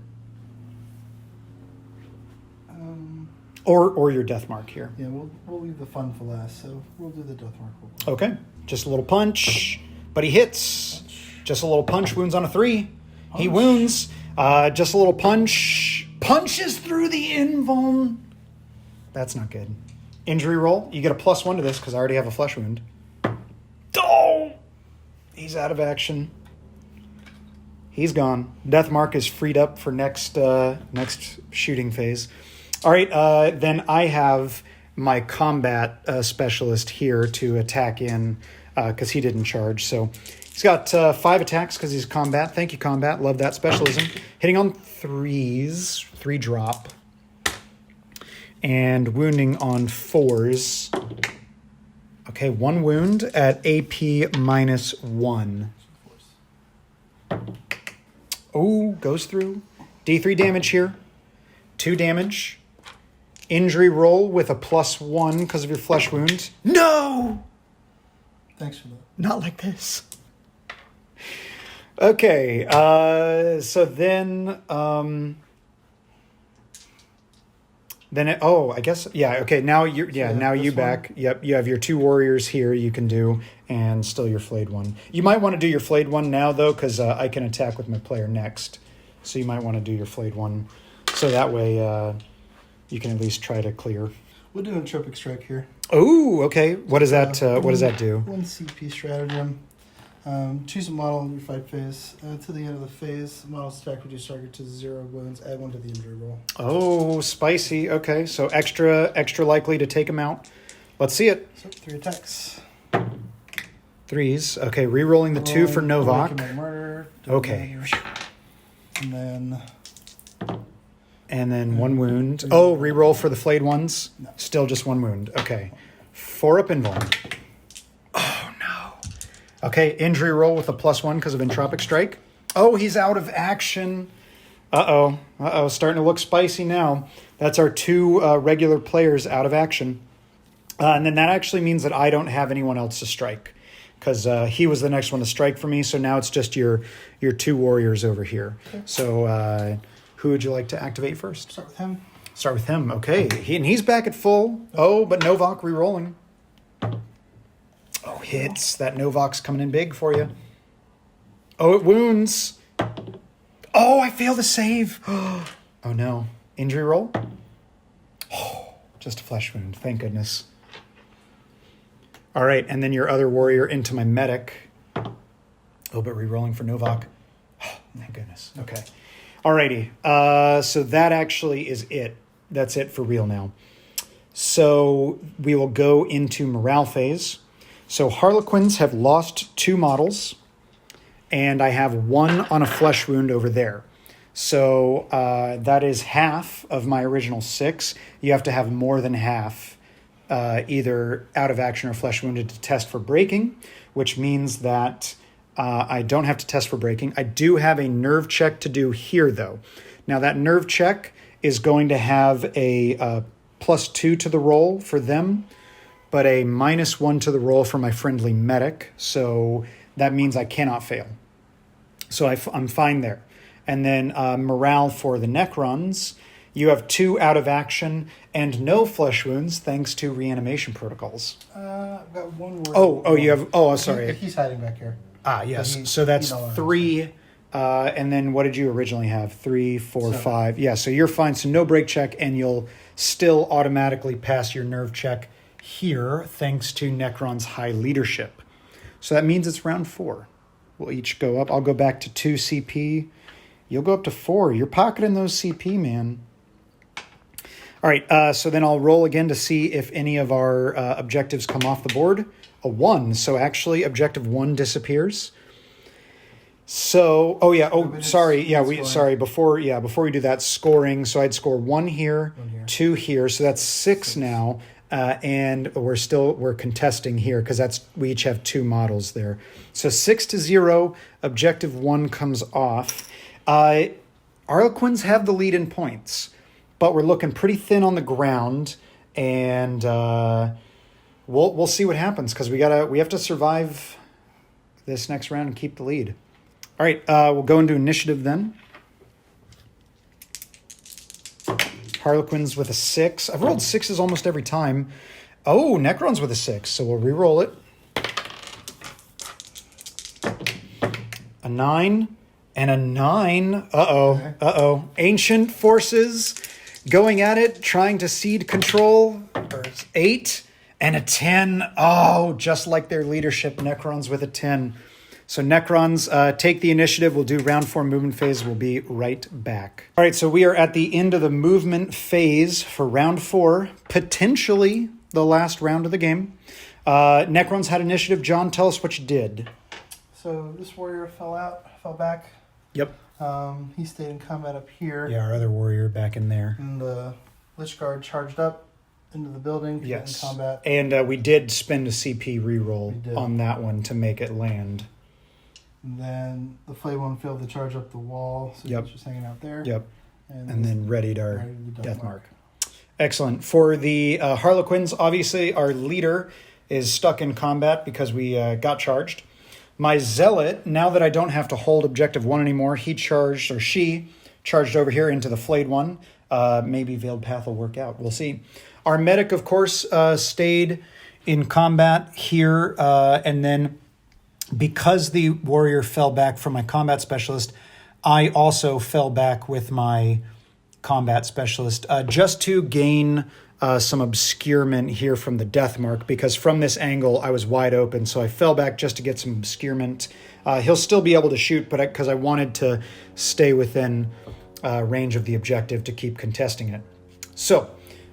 S3: Or your death mark here.
S1: Yeah, we'll leave the fun for last, so we'll do the death mark.
S3: Okay, just a little punch, but he hits. Just a little punch, wounds on a 3. Punch. He wounds. Just a little punch. Punches through the invuln. That's not good. Injury roll. You get a +1 to this because I already have a flesh wound. Oh! He's out of action. He's gone. Death mark is freed up for next shooting phase. All right, then I have my combat specialist here to attack in because he didn't charge. So he's got 5 attacks because he's combat. Thank you, combat. Love that specialism. Hitting on 3s, 3 drop. And wounding on 4s. Okay, 1 wound at AP -1. Oh, goes through. D3 damage here. 2 damage. Injury roll with a +1 because of your flesh wound. No!
S1: Thanks for that.
S3: Not like this. Okay, so then Then I guess yeah. Okay, now you're now you back. Yep, you have your 2 warriors here. You can do and still your flayed one. You might want to do your flayed one now though, because I can attack with my player next. So you might want to do your flayed one, so that way you can at least try to clear.
S1: We'll do an entropic strike here.
S3: Oh, okay. What does that? What does that do?
S1: 1 CP stratagem. Choose a model in your fight phase. To the end of the phase, model's attack reduce target to 0 wounds. Add 1 to the injury roll.
S3: Oh, spicy. Okay, so extra likely to take him out. Let's see it.
S1: So 3 attacks.
S3: 3s. Okay, re-rolling the 2 for Novak.
S1: Murder.
S3: Okay.
S1: And then
S3: 1 wound. Oh, re-roll for the flayed ones.
S1: No.
S3: Still just 1 wound. Okay. 4 up invuln. Oh no. Okay, injury roll with a +1 because of entropic strike. Oh, he's out of action. Uh-oh. Starting to look spicy now. That's our 2 regular players out of action. And then that actually means that I don't have anyone else to strike, because he was the next one to strike for me. So now it's just your 2 warriors over here. Okay. So who would you like to activate first?
S1: Start with him.
S3: Start with him. Okay. He's back at full. Oh, but Novak re-rolling. Oh, hits. That Novak's coming in big for you. Oh, it wounds. Oh, I failed the save. Oh, no. Injury roll? Oh, just a flesh wound. Thank goodness. All right, and then your other warrior into my medic. Oh, but re-rolling for Novak. Oh, thank goodness. Okay. Alrighty. So that actually is it. That's it for real now. So we will go into morale phase. So Harlequins have lost 2 models, and I have 1 on a flesh wound over there. So that is half of my original 6. You have to have more than half, either out of action or flesh wounded, to test for breaking, which means that I don't have to test for breaking. I do have a nerve check to do here, though. Now, that nerve check is going to have a +2 to the roll for them, but a -1 to the roll for my friendly medic. So that means I cannot fail. So I'm fine there. And then morale for the Necrons. You have 2 out of action and no flesh wounds thanks to reanimation protocols.
S1: I've got 1 word.
S3: Oh, you have... Oh, sorry.
S1: He's hiding back here.
S3: Ah, yes. So that's 3. And then what did you originally have? 3, 4, 5. Yeah, so you're fine. So no break check, and you'll still automatically pass your nerve check here thanks to Necron's high leadership. So that means it's round 4. We'll each go up. I'll go back to 2 CP. You'll go up to 4. You're pocketing those CP, man. All right, so then I'll roll again to see if any of our objectives come off the board. A 1, so actually objective 1 disappears. So, before we do that, scoring. So I'd score 1 here, 2 here, so that's 6 now. And we're contesting here because we each have 2 models there. So 6-0, objective 1 comes off. Harlequins have the lead in points, but we're looking pretty thin on the ground, and we'll see what happens because we have to survive this next round and keep the lead. All right, we'll go into initiative then. Harlequins with a 6. I've rolled 6s almost every time. Oh, Necrons with a 6, so we'll re-roll it. A 9 and a 9. Uh-oh. Ancient forces going at it, trying to cede control. 8 and a 10. Oh, just like their leadership, Necrons with a 10. So Necrons, take the initiative. We'll do round 4 movement phase. We'll be right back. All right, so we are at the end of the movement phase for round 4, potentially the last round of the game. Necrons had initiative. John, tell us what you did.
S1: So this warrior fell back.
S3: Yep.
S1: He stayed in combat up here.
S3: Yeah, our other warrior back in there.
S1: And the Lich Guard charged up into the building.
S3: Yes.
S1: In combat.
S3: And we did spend a CP reroll on that one to make it land.
S1: And then the Flay one failed to charge up the wall, so he's just hanging out there.
S3: Yep. And then readied our death mark. Excellent. For the Harlequins, obviously our leader is stuck in combat because we got charged. My Zealot, now that I don't have to hold objective 1 anymore, she charged over here into the flayed one maybe Veiled Path will work out. We'll see. Our medic, of course, stayed in combat here, and then because the warrior fell back from my combat specialist, I also fell back with my combat specialist just to gain some obscurement here from the death mark, because from this angle I was wide open, so I fell back just to get some obscurement. He'll still be able to shoot, but because I wanted to stay within range of the objective to keep contesting it. So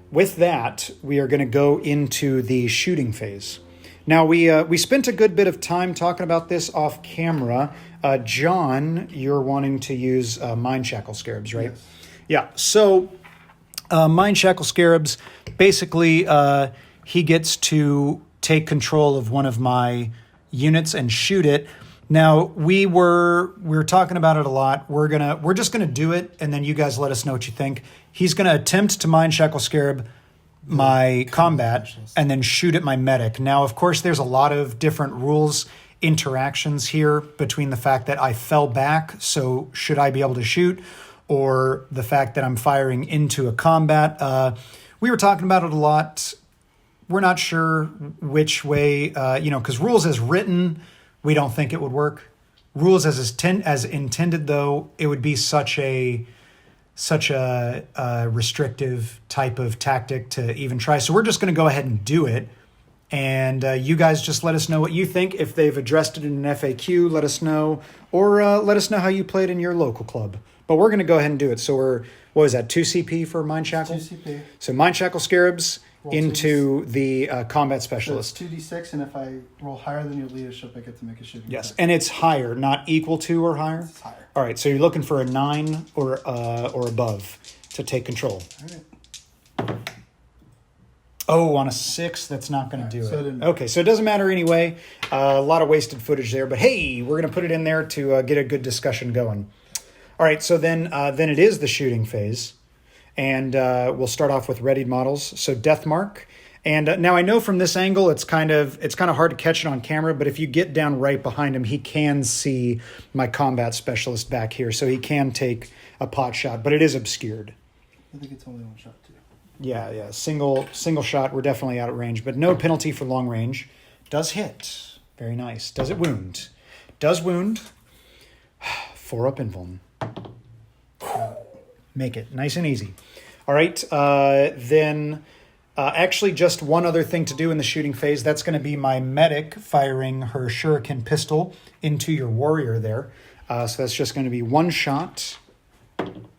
S3: with that, we are going to go into the shooting phase. Now, we spent a good bit of time talking about this off camera. John, you're wanting to use Mind Shackle Scarabs, right?
S1: Yes.
S3: Yeah, so Mind Shackle Scarabs, basically he gets to take control of one of my units and shoot it. Now, we were talking about it a lot. We're just gonna do it, and then you guys let us know what you think. He's gonna attempt to Mind Shackle Scarab my combat and then shoot at my medic. Now, of course, there's a lot of different rules interactions here between the fact that I fell back, so should I be able to shoot, or the fact that I'm firing into a combat. We were talking about it a lot. We're not sure which way, because rules as written, we don't think it would work. Rules as intended, though, it would be such a restrictive type of tactic to even try. So we're just going to go ahead and do it. And you guys just let us know what you think. If they've addressed it in an FAQ, let us know. Or let us know how you played in your local club. But we're going to go ahead and do it. So what was that, 2 CP for Mind Shackle?
S1: 2 CP.
S3: So Mind Shackle Scarabs
S1: Roll
S3: into the combat
S1: So
S3: specialist.
S1: it's 2d6, and if I roll higher than your leadership, I get to make a shooting
S3: Yes,
S1: attack.
S3: and it's higher, not equal to or higher?
S1: It's higher.
S3: All right, so you're looking for a 9 or above to take control.
S1: All right.
S3: Oh, on a 6, that's not going to do
S1: so it
S3: it.
S1: didn't-
S3: Okay, so it doesn't matter anyway. A lot of wasted footage there, but hey, we're going to put it in there to get a good discussion going. All right, so then it is the shooting phase, and we'll start off with readied models. So Death Mark, and now I know from this angle it's kind of hard to catch it on camera, but if you get down right behind him, he can see my combat specialist back here, so he can take a pot shot, but it is obscured.
S1: I think it's only one shot, too.
S3: Yeah, single shot. We're definitely out at range, but no penalty for long range. Does hit. Very nice. Does it wound? Does wound. 4 up invuln. Make it nice and easy. All right, then actually just one other thing to do in the shooting phase. That's going to be my medic firing her Shuriken pistol into your warrior there. So that's just going to be 1 shot,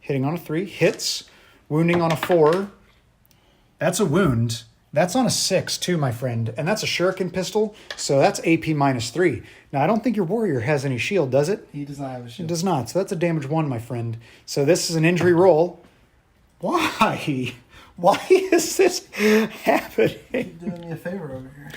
S3: hitting on a 3, hits, wounding on a 4. That's a wound. That's on a 6 too, my friend. And that's a Shuriken pistol, so that's AP -3. Now, I don't think your warrior has any shield, does it?
S1: He does not have a
S3: It
S1: shield.
S3: does not, so that's a damage 1, my friend. So this is an injury roll. Why? Why is this happening?
S1: You're doing me a favor over here.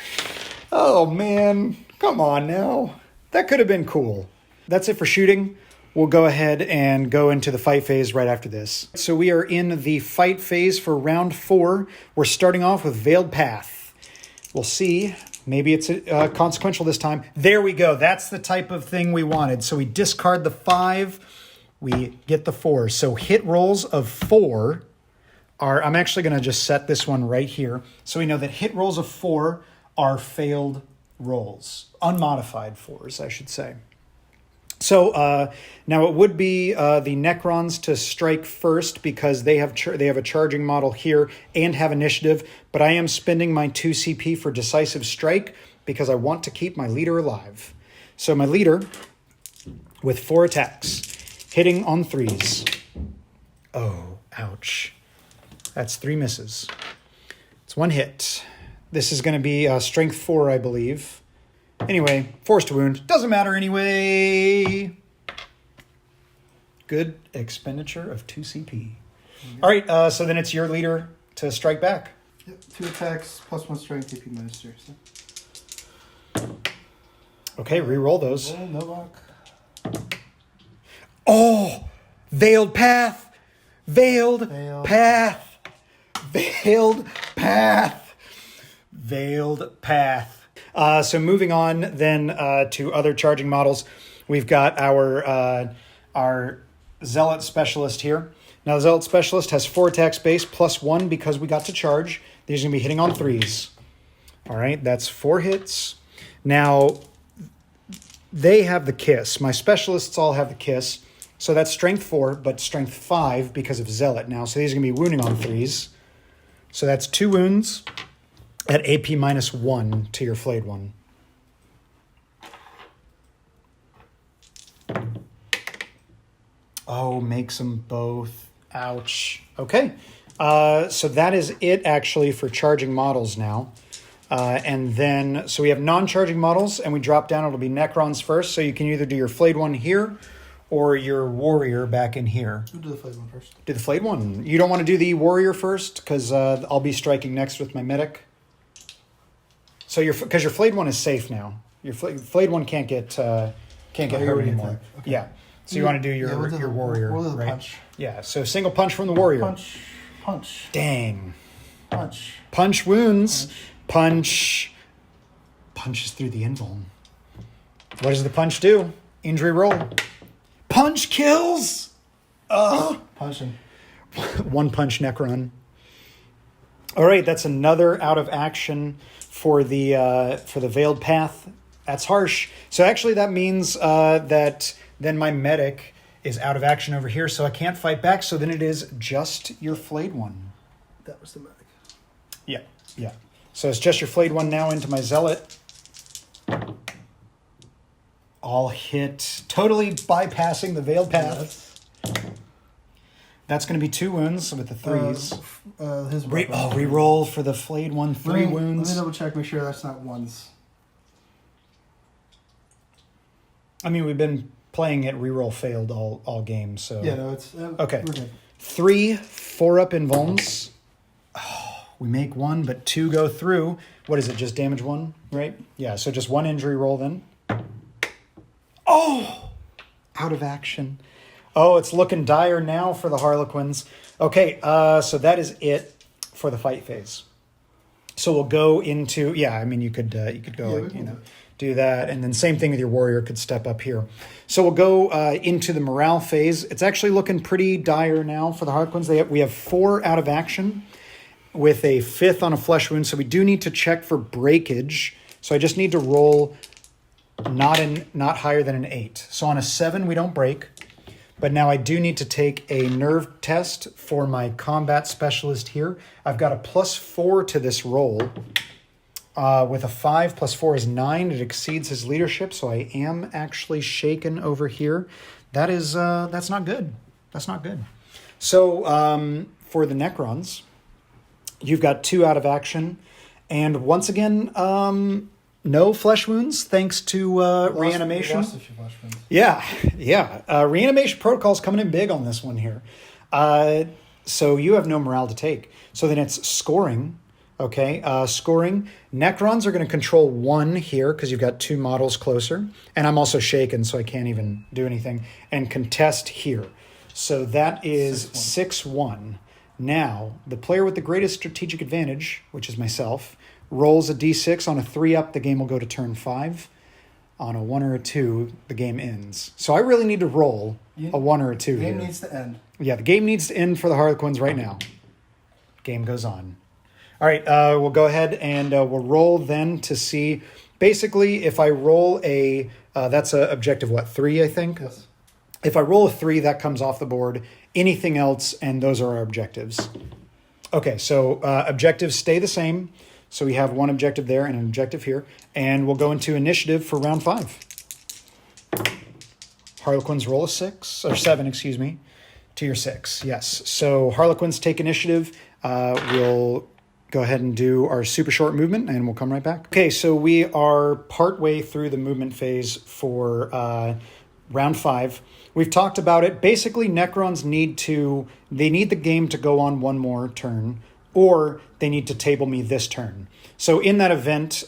S3: Oh, man. Come on now. That could have been cool. That's it for shooting. We'll go ahead and go into the fight phase right after this. So we are in the fight phase for round 4. We're starting off with Veiled Path. We'll see. Maybe it's consequential this time. There we go. That's the type of thing we wanted. So we discard the 5. We get the 4. So hit rolls of 4 are... I'm actually going to just set this one right here. So we know that hit rolls of 4 are failed rolls. Unmodified 4s, I should say. So now it would be the Necrons to strike first because they have a charging model here and have initiative, but I am spending my 2 CP for decisive strike because I want to keep my leader alive. So my leader with 4 attacks, hitting on 3s. Oh, ouch. That's 3 misses. It's 1 hit. This is going to be strength 4, I believe. Anyway, forced wound. Doesn't matter anyway. Good expenditure of 2 CP. All right, so then it's your leader to strike back.
S1: Yep, 2 attacks, +1 strength, AP -3. So.
S3: Okay, re-roll those.
S1: Roll, no luck.
S3: Oh, Veiled Path. Veiled Path. Veiled Path. Veiled Path. So moving on then to other charging models, we've got our Zealot specialist here. Now the Zealot Specialist has 4 attacks base plus 1 because we got to charge. These are going to be hitting on 3s. All right, that's 4 hits. Now, they have the Kiss. My Specialists all have the Kiss. So that's Strength 4, but Strength 5 because of Zealot now. So these are going to be wounding on 3s. So that's 2 wounds at AP -1 to your flayed one. Oh, makes them both. Ouch. Okay. So that is it, actually, for charging models now. And then, so we have non-charging models, and we drop down. It'll be Necrons first. So you can either do your flayed one here or your warrior back in here.
S1: We'll do the flayed one first.
S3: Do the flayed one. You don't want to do the warrior first because I'll be striking next with my medic. So because your flayed one is safe now. Your flayed one can't get hurt anymore. Okay. Yeah. So you want to do your warrior,
S1: we'll do the
S3: right?
S1: punch.
S3: Yeah. So single punch from the warrior.
S1: Punch.
S3: Dang.
S1: Punch
S3: wounds. Punches through the invuln. What does the punch do? Injury roll. Punch kills.
S1: Punching.
S3: 1 punch Necron. All right, that's another out of action for the Veiled Path. That's harsh. So actually, that means that then my medic is out of action over here, so I can't fight back. So then it is just your flayed one.
S1: That was the medic.
S3: Yeah. So it's just your flayed one now into my Zealot. All hit, totally bypassing the Veiled Path. That's going to be 2 wounds with the 3s. Reroll for the flayed one, 3 wounds.
S1: Let me double check, make sure that's not ones.
S3: I mean, we've been playing it reroll failed all game, so.
S1: Yeah, no, it's
S3: okay.
S1: We're good.
S3: 3 4-up invulns. We make 1, but 2 go through. What is it, just damage 1, right? Yeah, so just 1 injury roll then. Oh! Out of action. Oh, it's looking dire now for the Harlequins. Okay, so that is it for the fight phase. So we'll go into, you could go do that, and then same thing with your warrior could step up here. So we'll go into the morale phase. It's actually looking pretty dire now for the Harlequins. We have 4 out of action with a 5th on a flesh wound, so we do need to check for breakage. So I just need to roll not higher than an 8. So on a 7, we don't break. But now I do need to take a nerve test for my combat specialist here. I've got a +4 to this roll. With a 5 + 4 is 9. It exceeds his leadership, so I am actually shaken over here. That's not good. That's not good. So for the Necrons, you've got 2 out of action. And once again, no flesh wounds thanks to reanimation.
S1: We lost a few flesh wounds.
S3: Yeah. Reanimation protocol's coming in big on this one here. So you have no morale to take. So then it's scoring. Okay, scoring. Necrons are going to control 1 here because you've got 2 models closer. And I'm also shaken, so I can't even do anything. And contest here. So that is 6-1. Now, the player with the greatest strategic advantage, which is myself, rolls a d6. On a 3-up, the game will go to turn 5. On a 1 or a 2, the game ends. So I really need to roll a 1 or a 2 here.
S1: The game needs to end.
S3: Yeah, the game needs to end for the Harlequins right now. Game goes on. All right, we'll go ahead and we'll roll then to see. Basically, if I roll that's a objective, 3, I think?
S1: Yes.
S3: If I roll a 3, that comes off the board. Anything else, and those are our objectives. Okay, so objectives stay the same. So we have 1 objective there and an objective here. And we'll go into initiative for round 5. Harlequins roll a 7, to your 6. Yes. So Harlequins take initiative. We'll go ahead and do our super short movement, and we'll come right back. Okay, so we are partway through the movement phase for round 5. We've talked about it. Basically, Necrons need the game to go on 1 more turn, or they need to table me this turn. So in that event,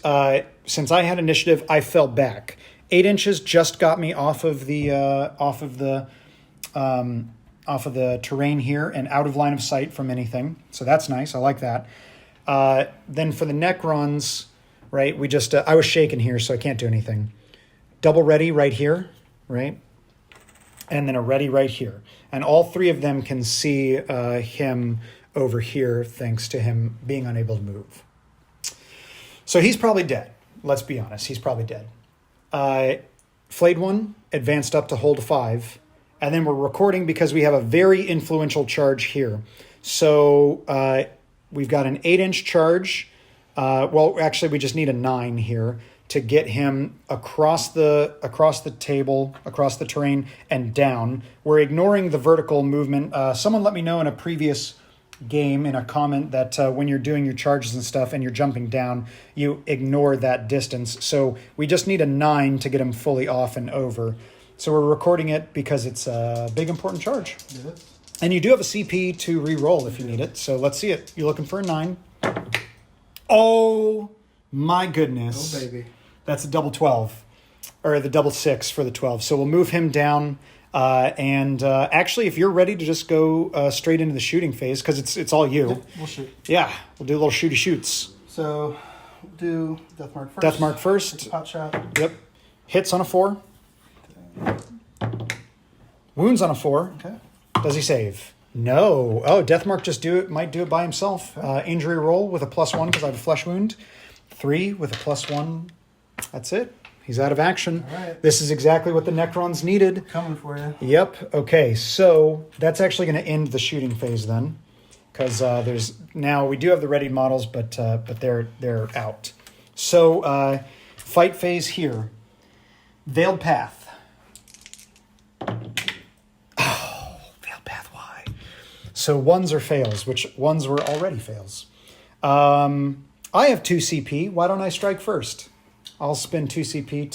S3: since I had initiative, I fell back. 8 inches just got me off of the terrain here and out of line of sight from anything. So that's nice. I like that. Then for the Necrons, right, I was shaken here, so I can't do anything. Double ready right here, right? and then a ready right here. And all three of them can see him over here thanks to him being unable to move. So he's probably dead. Let's be honest. He's probably dead. Flayed One advanced up to hold a 5. And then we're recording because we have a very influential charge here. So we've got an 8-inch charge. Well, actually, we just need a 9 here to get him across the table, across the terrain, and down. We're ignoring the vertical movement. Someone let me know in a previous game in a comment that when you're doing your charges and stuff and you're jumping down, you ignore that distance. So we just need a 9 to get him fully off and over. So we're recording it because it's a big important charge.
S1: Yes.
S3: And you do have a CP to re-roll if you need it. So let's see it. You're looking for a 9. Oh my goodness.
S1: Oh baby.
S3: That's a double 12. Or the double 6 for the 12. So we'll move him down. And actually, if you're ready to just go straight into the shooting phase, because it's all you.
S1: Yep, we'll shoot.
S3: Yeah, we'll do a little shooty shoots.
S1: So, we'll do Death Mark first.
S3: Death Mark first.
S1: Pot shot.
S3: Yep. Hits on a 4. Wounds on a 4.
S1: Okay.
S3: Does he save? No. Oh, Death Mark might do it by himself. Injury roll with a +1 because I have a flesh wound. 3 with a +1. That's it. He's out of action.
S1: All right.
S3: This is exactly what the Necrons needed.
S1: Coming for you.
S3: Yep. Okay. So that's actually going to end the shooting phase then, because we do have the ready models, but they're out. So fight phase here. Veiled Path. Oh, Veiled Path. Why? So ones are fails, which ones were already fails. I have 2 CP. Why don't I strike first? I'll spend 2 CP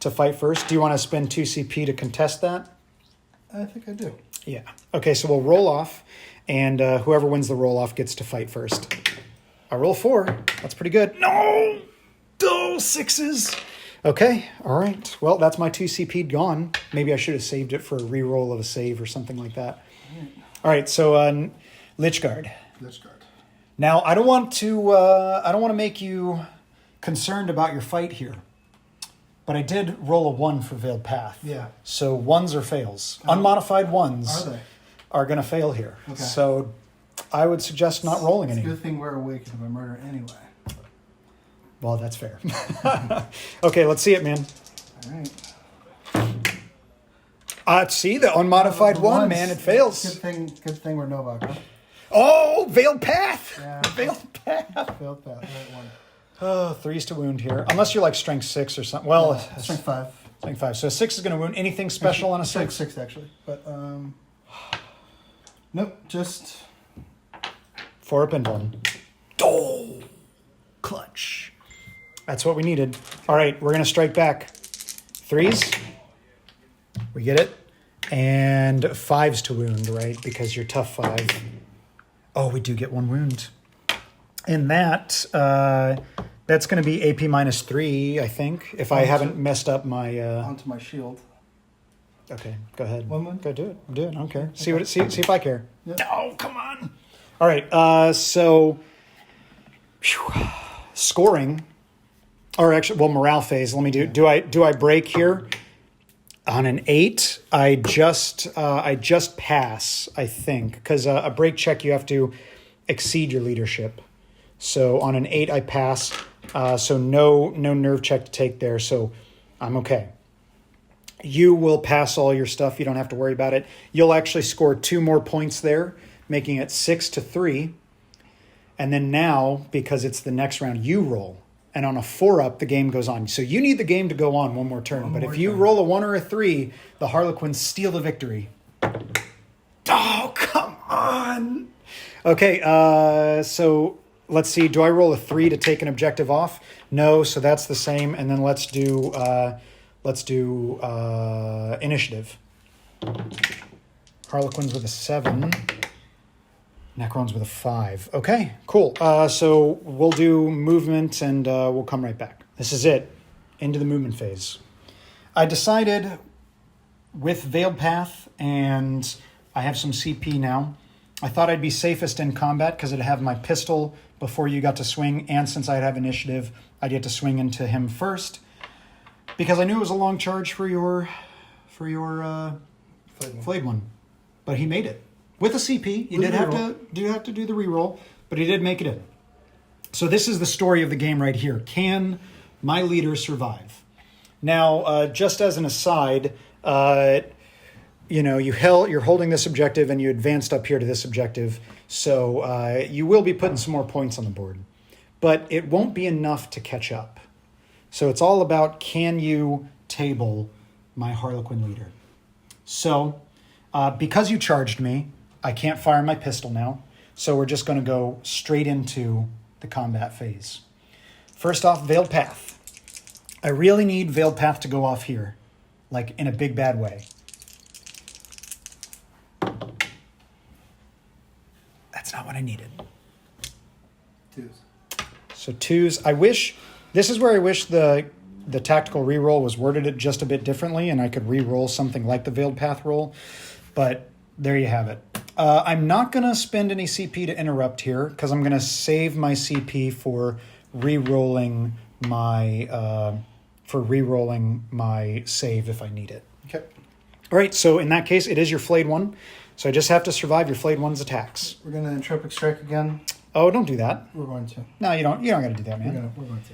S3: to fight first. Do you want to spend 2 CP to contest that?
S1: I think I do.
S3: Yeah. Okay, so we'll roll off, and whoever wins the roll off gets to fight first. I roll 4. That's pretty good. No! 6s! Okay, all right. Well, that's my 2 CP gone. Maybe I should have saved it for a re-roll of a save or something like that. All right, so Lichguard.
S1: Lichguard.
S3: Now, I don't want to make you concerned about your fight here, but I did roll a 1 for Veiled Path.
S1: Yeah.
S3: So ones are fails. Unmodified ones
S1: Are they?
S3: going to fail here.
S1: Okay.
S3: So I would suggest not rolling
S1: It's
S3: any.
S1: a good thing we're awakened by murder anyway.
S3: Well, that's fair. Okay, let's see it, man.
S1: All right.
S3: See the unmodified
S1: The
S3: one,
S1: ones.
S3: man. It fails.
S1: Good thing we're Novak. Huh?
S3: Oh, Veiled Path.
S1: Yeah.
S3: Veiled Path.
S1: Failed path. Right one.
S3: Oh, 3s to wound here. Unless you're like strength 6 or something. Well,
S1: Strength 5.
S3: strength 5. So 6 is going to wound. Anything special on a 6?
S1: 6 actually, but nope. Just
S3: 4 up and 1. Oh, clutch. That's what we needed. All right, we're going to strike back. 3s. We get it. And 5s to wound, right? Because you're tough 5. Oh, we do get 1 wound. And that's going to be AP -3, I think, if I haven't messed up my...
S1: onto my shield.
S3: Okay, go ahead.
S1: 1 wound?
S3: Go do it. I don't care. See if I care.
S1: Yep.
S3: Oh, come on. All right, so scoring, or actually, well, morale phase. Let me do I break here? On an 8, I just pass, I think, because a break check you have to exceed your leadership. So on an 8, I pass. So no nerve check to take there. So I'm okay. You will pass all your stuff. You don't have to worry about it. You'll actually score 2 more points there, making it 6-3. And then now, because it's the next round, you roll. And on a 4-up, the game goes on. So you need the game to go on one more turn. But if you roll a 1 or a 3, the Harlequins steal the victory. Oh, come on. Okay, so let's see. Do I roll a 3 to take an objective off? No, so that's the same. And then let's do initiative. Harlequins with a 7. Necrons with a 5. Okay, cool. So we'll do movement and we'll come right back. This is it. Into the movement phase. I decided with Veiled Path and I have some CP now. I thought I'd be safest in combat because I'd have my pistol before you got to swing. And since I'd have initiative, I'd get to swing into him first. Because I knew it was a long charge for your for your
S1: Flayed one.
S3: Flayed one. But he made it. With a CP. You
S1: With
S3: did
S1: a
S3: have
S1: reroll.
S3: to do the reroll, but he did make it in. So this is the story of the game right here. Can my leader survive? Now, just as an aside, you're holding this objective and you advanced up here to this objective. So you will be putting some more points on the board. But it won't be enough to catch up. So it's all about, can you table my Harlequin leader? So because you charged me, I can't fire my pistol now. So we're just going to go straight into the combat phase. First off, Veiled Path. I really need Veiled Path to go off here, like in a big bad way. That's not what I needed.
S1: 2s.
S3: So 2s. This is where I wish the tactical reroll was worded it just a bit differently, and I could re-roll something like the Veiled Path roll. But there you have it. I'm not going to spend any CP to interrupt here, because I'm going to save my CP for re-rolling my save if I need it.
S1: Okay.
S3: All right, so in that case, it is your Flayed one. So I just have to survive your Flayed one's attacks.
S1: We're going to Entropic Strike again.
S3: Oh, don't do that.
S1: We're going to.
S3: No, you don't got to do that, man.
S1: We're going to.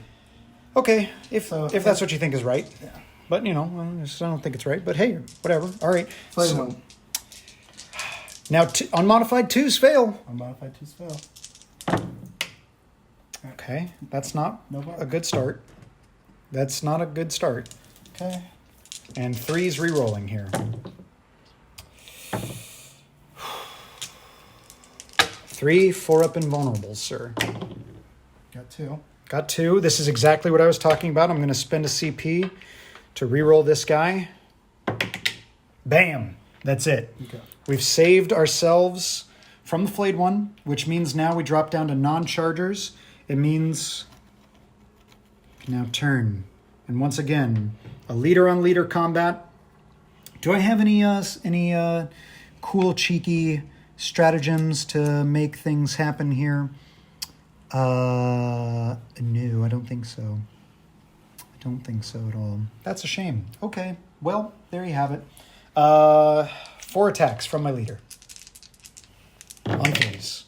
S3: Okay, if
S1: So,
S3: that's what you think is right.
S1: Yeah.
S3: But, I don't think it's right. But, hey, whatever. All right.
S1: Flayed
S3: So,
S1: one.
S3: now, unmodified 2s fail.
S1: Unmodified 2s fail.
S3: Okay, that's not
S1: No bar.
S3: a good start. That's not a good start.
S1: Okay.
S3: And 3's re-rolling here. 3, 4-up invulnerables, sir.
S1: Got 2.
S3: Got 2. This is exactly what I was talking about. I'm going to spend a CP to re-roll this guy. Bam! That's it.
S1: Okay.
S3: We've saved ourselves from the Flayed one, which means now we drop down to non-chargers. It means now turn. And once again, a leader-on-leader combat. Do I have any cool, cheeky stratagems to make things happen here? No, I don't think so. I don't think so at all. That's a shame. Okay, well, there you have it. 4 attacks from my leader. On 3s.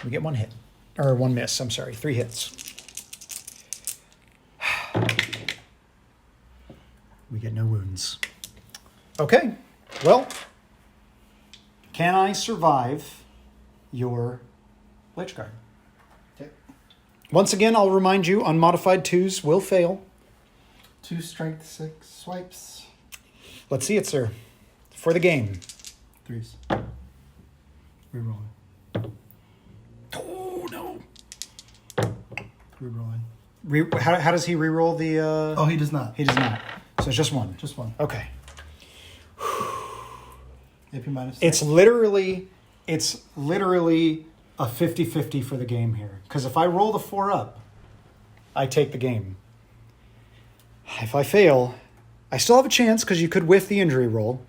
S3: We get 1 hit. Or 1 miss, I'm sorry. 3 hits. We get no wounds. Okay, well, can I survive your Lich Guard?
S1: Okay.
S3: Once again, I'll remind you, unmodified 2s will fail.
S1: 2 Strength 6 swipes.
S3: Let's see it, sir. For the game.
S1: 3s. Rerolling.
S3: Oh, no.
S1: Rerolling.
S3: How does he reroll the...
S1: Oh, he does not.
S3: He does not. So it's just 1.
S1: Just 1.
S3: Okay.
S1: AP minus 6.
S3: It's literally a 50-50 for the game here. Because if I roll the 4-up, I take the game. If I fail, I still have a chance because you could whiff the injury roll.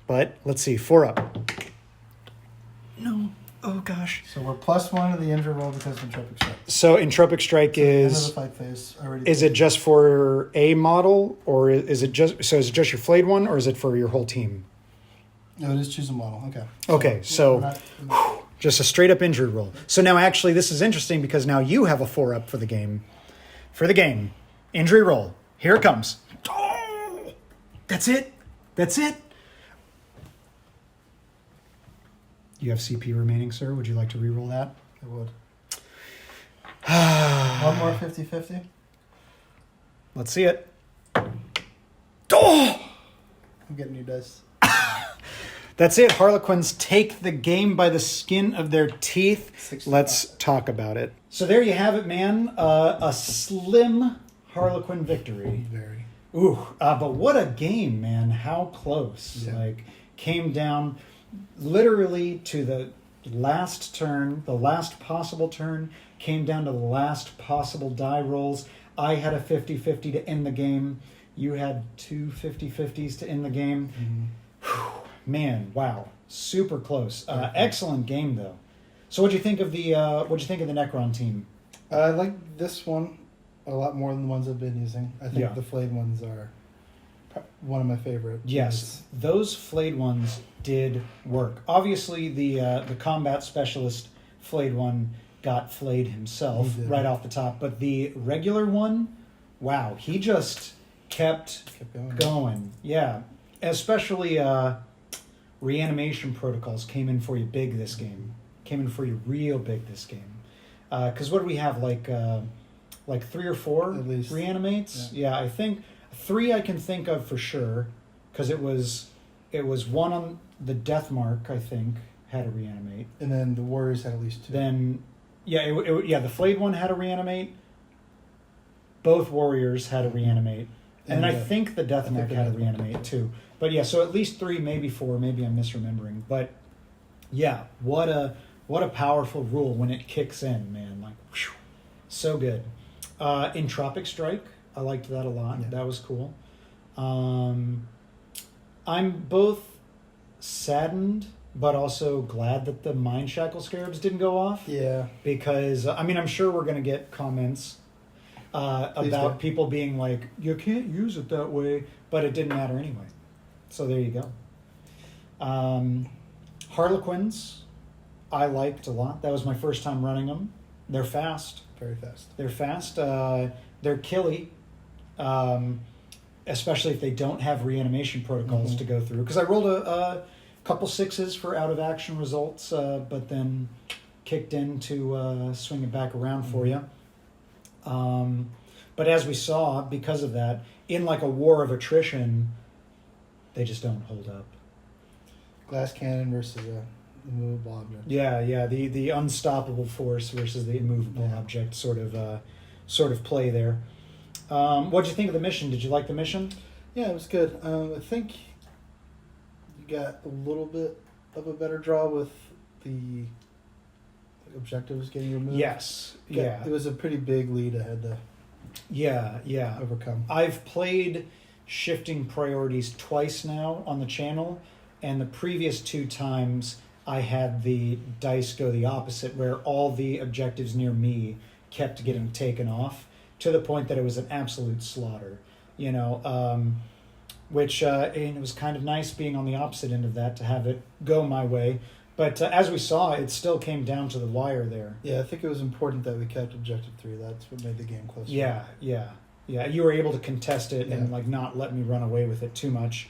S3: But let's see, 4-up. No. Oh, gosh.
S1: So we're +1 to the injury roll because of Entropic Strike.
S3: So Entropic Strike
S1: End of
S3: is...
S1: the fight phase.
S3: Is it just for a model, or is it just your Flayed one, or is it for your whole team?
S1: No, it is choose a model. Okay.
S3: Okay, so
S1: we're not-
S3: just a straight up injury roll. So now actually this is interesting because now you have a 4-up for the game. For the game. Injury roll. Here it comes. Oh! That's it. That's it. You have CP remaining, sir. Would you like to re-roll that?
S1: I would. One more 50-50.
S3: Let's see it. Oh!
S1: I'm getting new dice.
S3: That's it. Harlequins take the game by the skin of their teeth.
S1: 65.
S3: Let's talk about it. So there you have it, man. A slim Harlequin victory.
S1: Very.
S3: Ooh, but what a game, man. How close.
S1: Yeah.
S3: Like, came down literally to the last turn, the last possible turn, came down to the last possible die rolls. I had a 50-50 to end the game. You had 2 50-50s to end the game.
S1: Mm-hmm.
S3: Man, wow, super close. Excellent game, though. So, what'd you think of the Necron team?
S1: I like this one a lot more than the ones I've been using. I think
S3: Yeah.
S1: the Flayed ones one of my favorite.
S3: Yes, those flayed ones did work. Obviously, the combat specialist flayed one got flayed himself right off the top, but the regular one, wow, he just kept going. Yeah, especially reanimation protocols came in for you big this game. Came in for you real big this game. Because what do we have, like 3 or 4
S1: at least
S3: reanimates? Yeah, I think 3 I can think of for sure, because it was one on the death mark, I think, had a reanimate,
S1: and then the warriors had at least 2.
S3: Then the flayed one had a reanimate. Both warriors had a reanimate, and I think the death mark had a reanimate too. But yeah, so at least 3, maybe 4, maybe I'm misremembering. But yeah, what a powerful rule when it kicks in, man! Like, whew, so good. Entropic Strike, I liked that a lot. Yeah. That was cool. I'm both saddened but also glad that the Mind Shackle Scarabs didn't go off.
S1: Yeah.
S3: Because, I'm sure we're going to get comments about people being like, you can't use it that way, but it didn't matter anyway. So there you go. Harlequins, I liked a lot. That was my first time running them. They're fast.
S1: Very fast.
S3: They're fast. They're killy, especially if they don't have reanimation protocols to go through. Because I rolled a couple 6s for out of action results, but then kicked in to swing it back around for you. But as we saw, because of that, in like a war of attrition, they just don't hold up.
S1: Glass cannon versus a immovable object.
S3: Yeah, the unstoppable force versus the immovable object sort of play there. What'd you think of the mission? Did you like the mission?
S1: Yeah, it was good. I think you got a little bit of a better draw with the objectives getting removed.
S3: Yes. Yeah.
S1: It was a pretty big lead ahead to overcome.
S3: I've played shifting priorities twice now on the channel, and the previous 2 times I had the dice go the opposite, where all the objectives near me kept getting taken off to the point that it was an absolute slaughter, which and it was kind of nice being on the opposite end of that to have it go my way. But as we saw, it still came down to the wire there.
S1: Yeah, I think it was important that we kept Objective 3. That's what made the game closer.
S3: Yeah. You were able to contest it and not let me run away with it too much.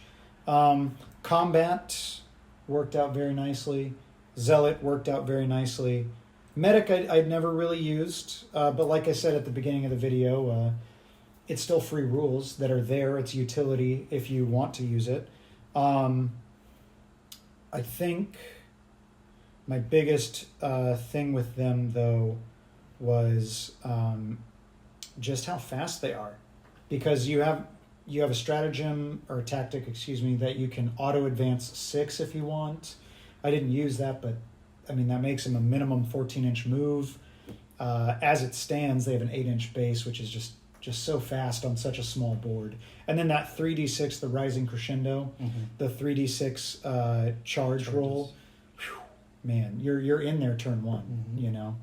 S3: Combat worked out very nicely. Zealot worked out very nicely. Medic I'd never really used, but like I said at the beginning of the video, it's still free rules that are there. It's utility if you want to use it. I think my biggest thing with them, though, was just how fast they are. Because you have a stratagem, or a tactic, that you can auto-advance 6 if you want. I didn't use that, but, that makes them a minimum 14-inch move. As it stands, they have an 8-inch base, which is just so fast on such a small board. And then that 3d6, the Rising Crescendo, the 3d6 charge roll. Whew, man, you're in there turn 1,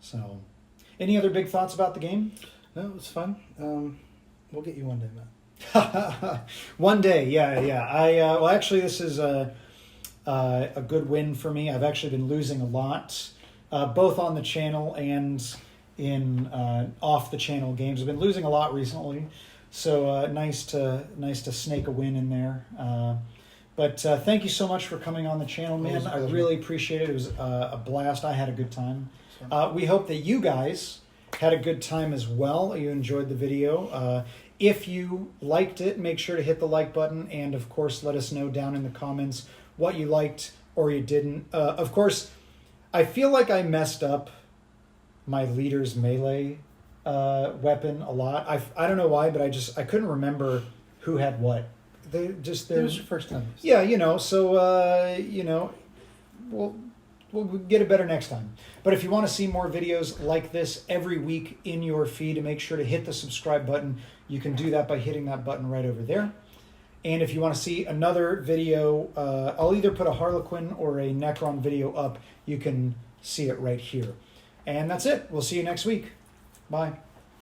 S3: So, any other big thoughts about the game?
S1: No, it was fun. We'll get you one day, Matt.
S3: One day, yeah. Actually, this is a good win for me. I've actually been losing a lot, both on the channel and in off the channel games. I've been losing a lot recently, so nice to snake a win in there. But thank you so much for coming on the channel, man. I really appreciate it. It was a blast. I had a good time. We hope that you guys had a good time as well. You enjoyed the video. If you liked it, make sure to hit the like button, and of course let us know down in the comments what you liked or you didn't. Of course, I feel like I messed up my leader's melee weapon a lot. I don't know why, but I couldn't remember who had what.
S1: It was your first time.
S3: Yeah, so we'll get it better next time. But if you want to see more videos like this every week in your feed, make sure to hit the subscribe button. You can do that by hitting that button right over there. And if you want to see another video, I'll either put a Harlequin or a Necron video up. You can see it right here. And that's it. We'll see you next week. Bye.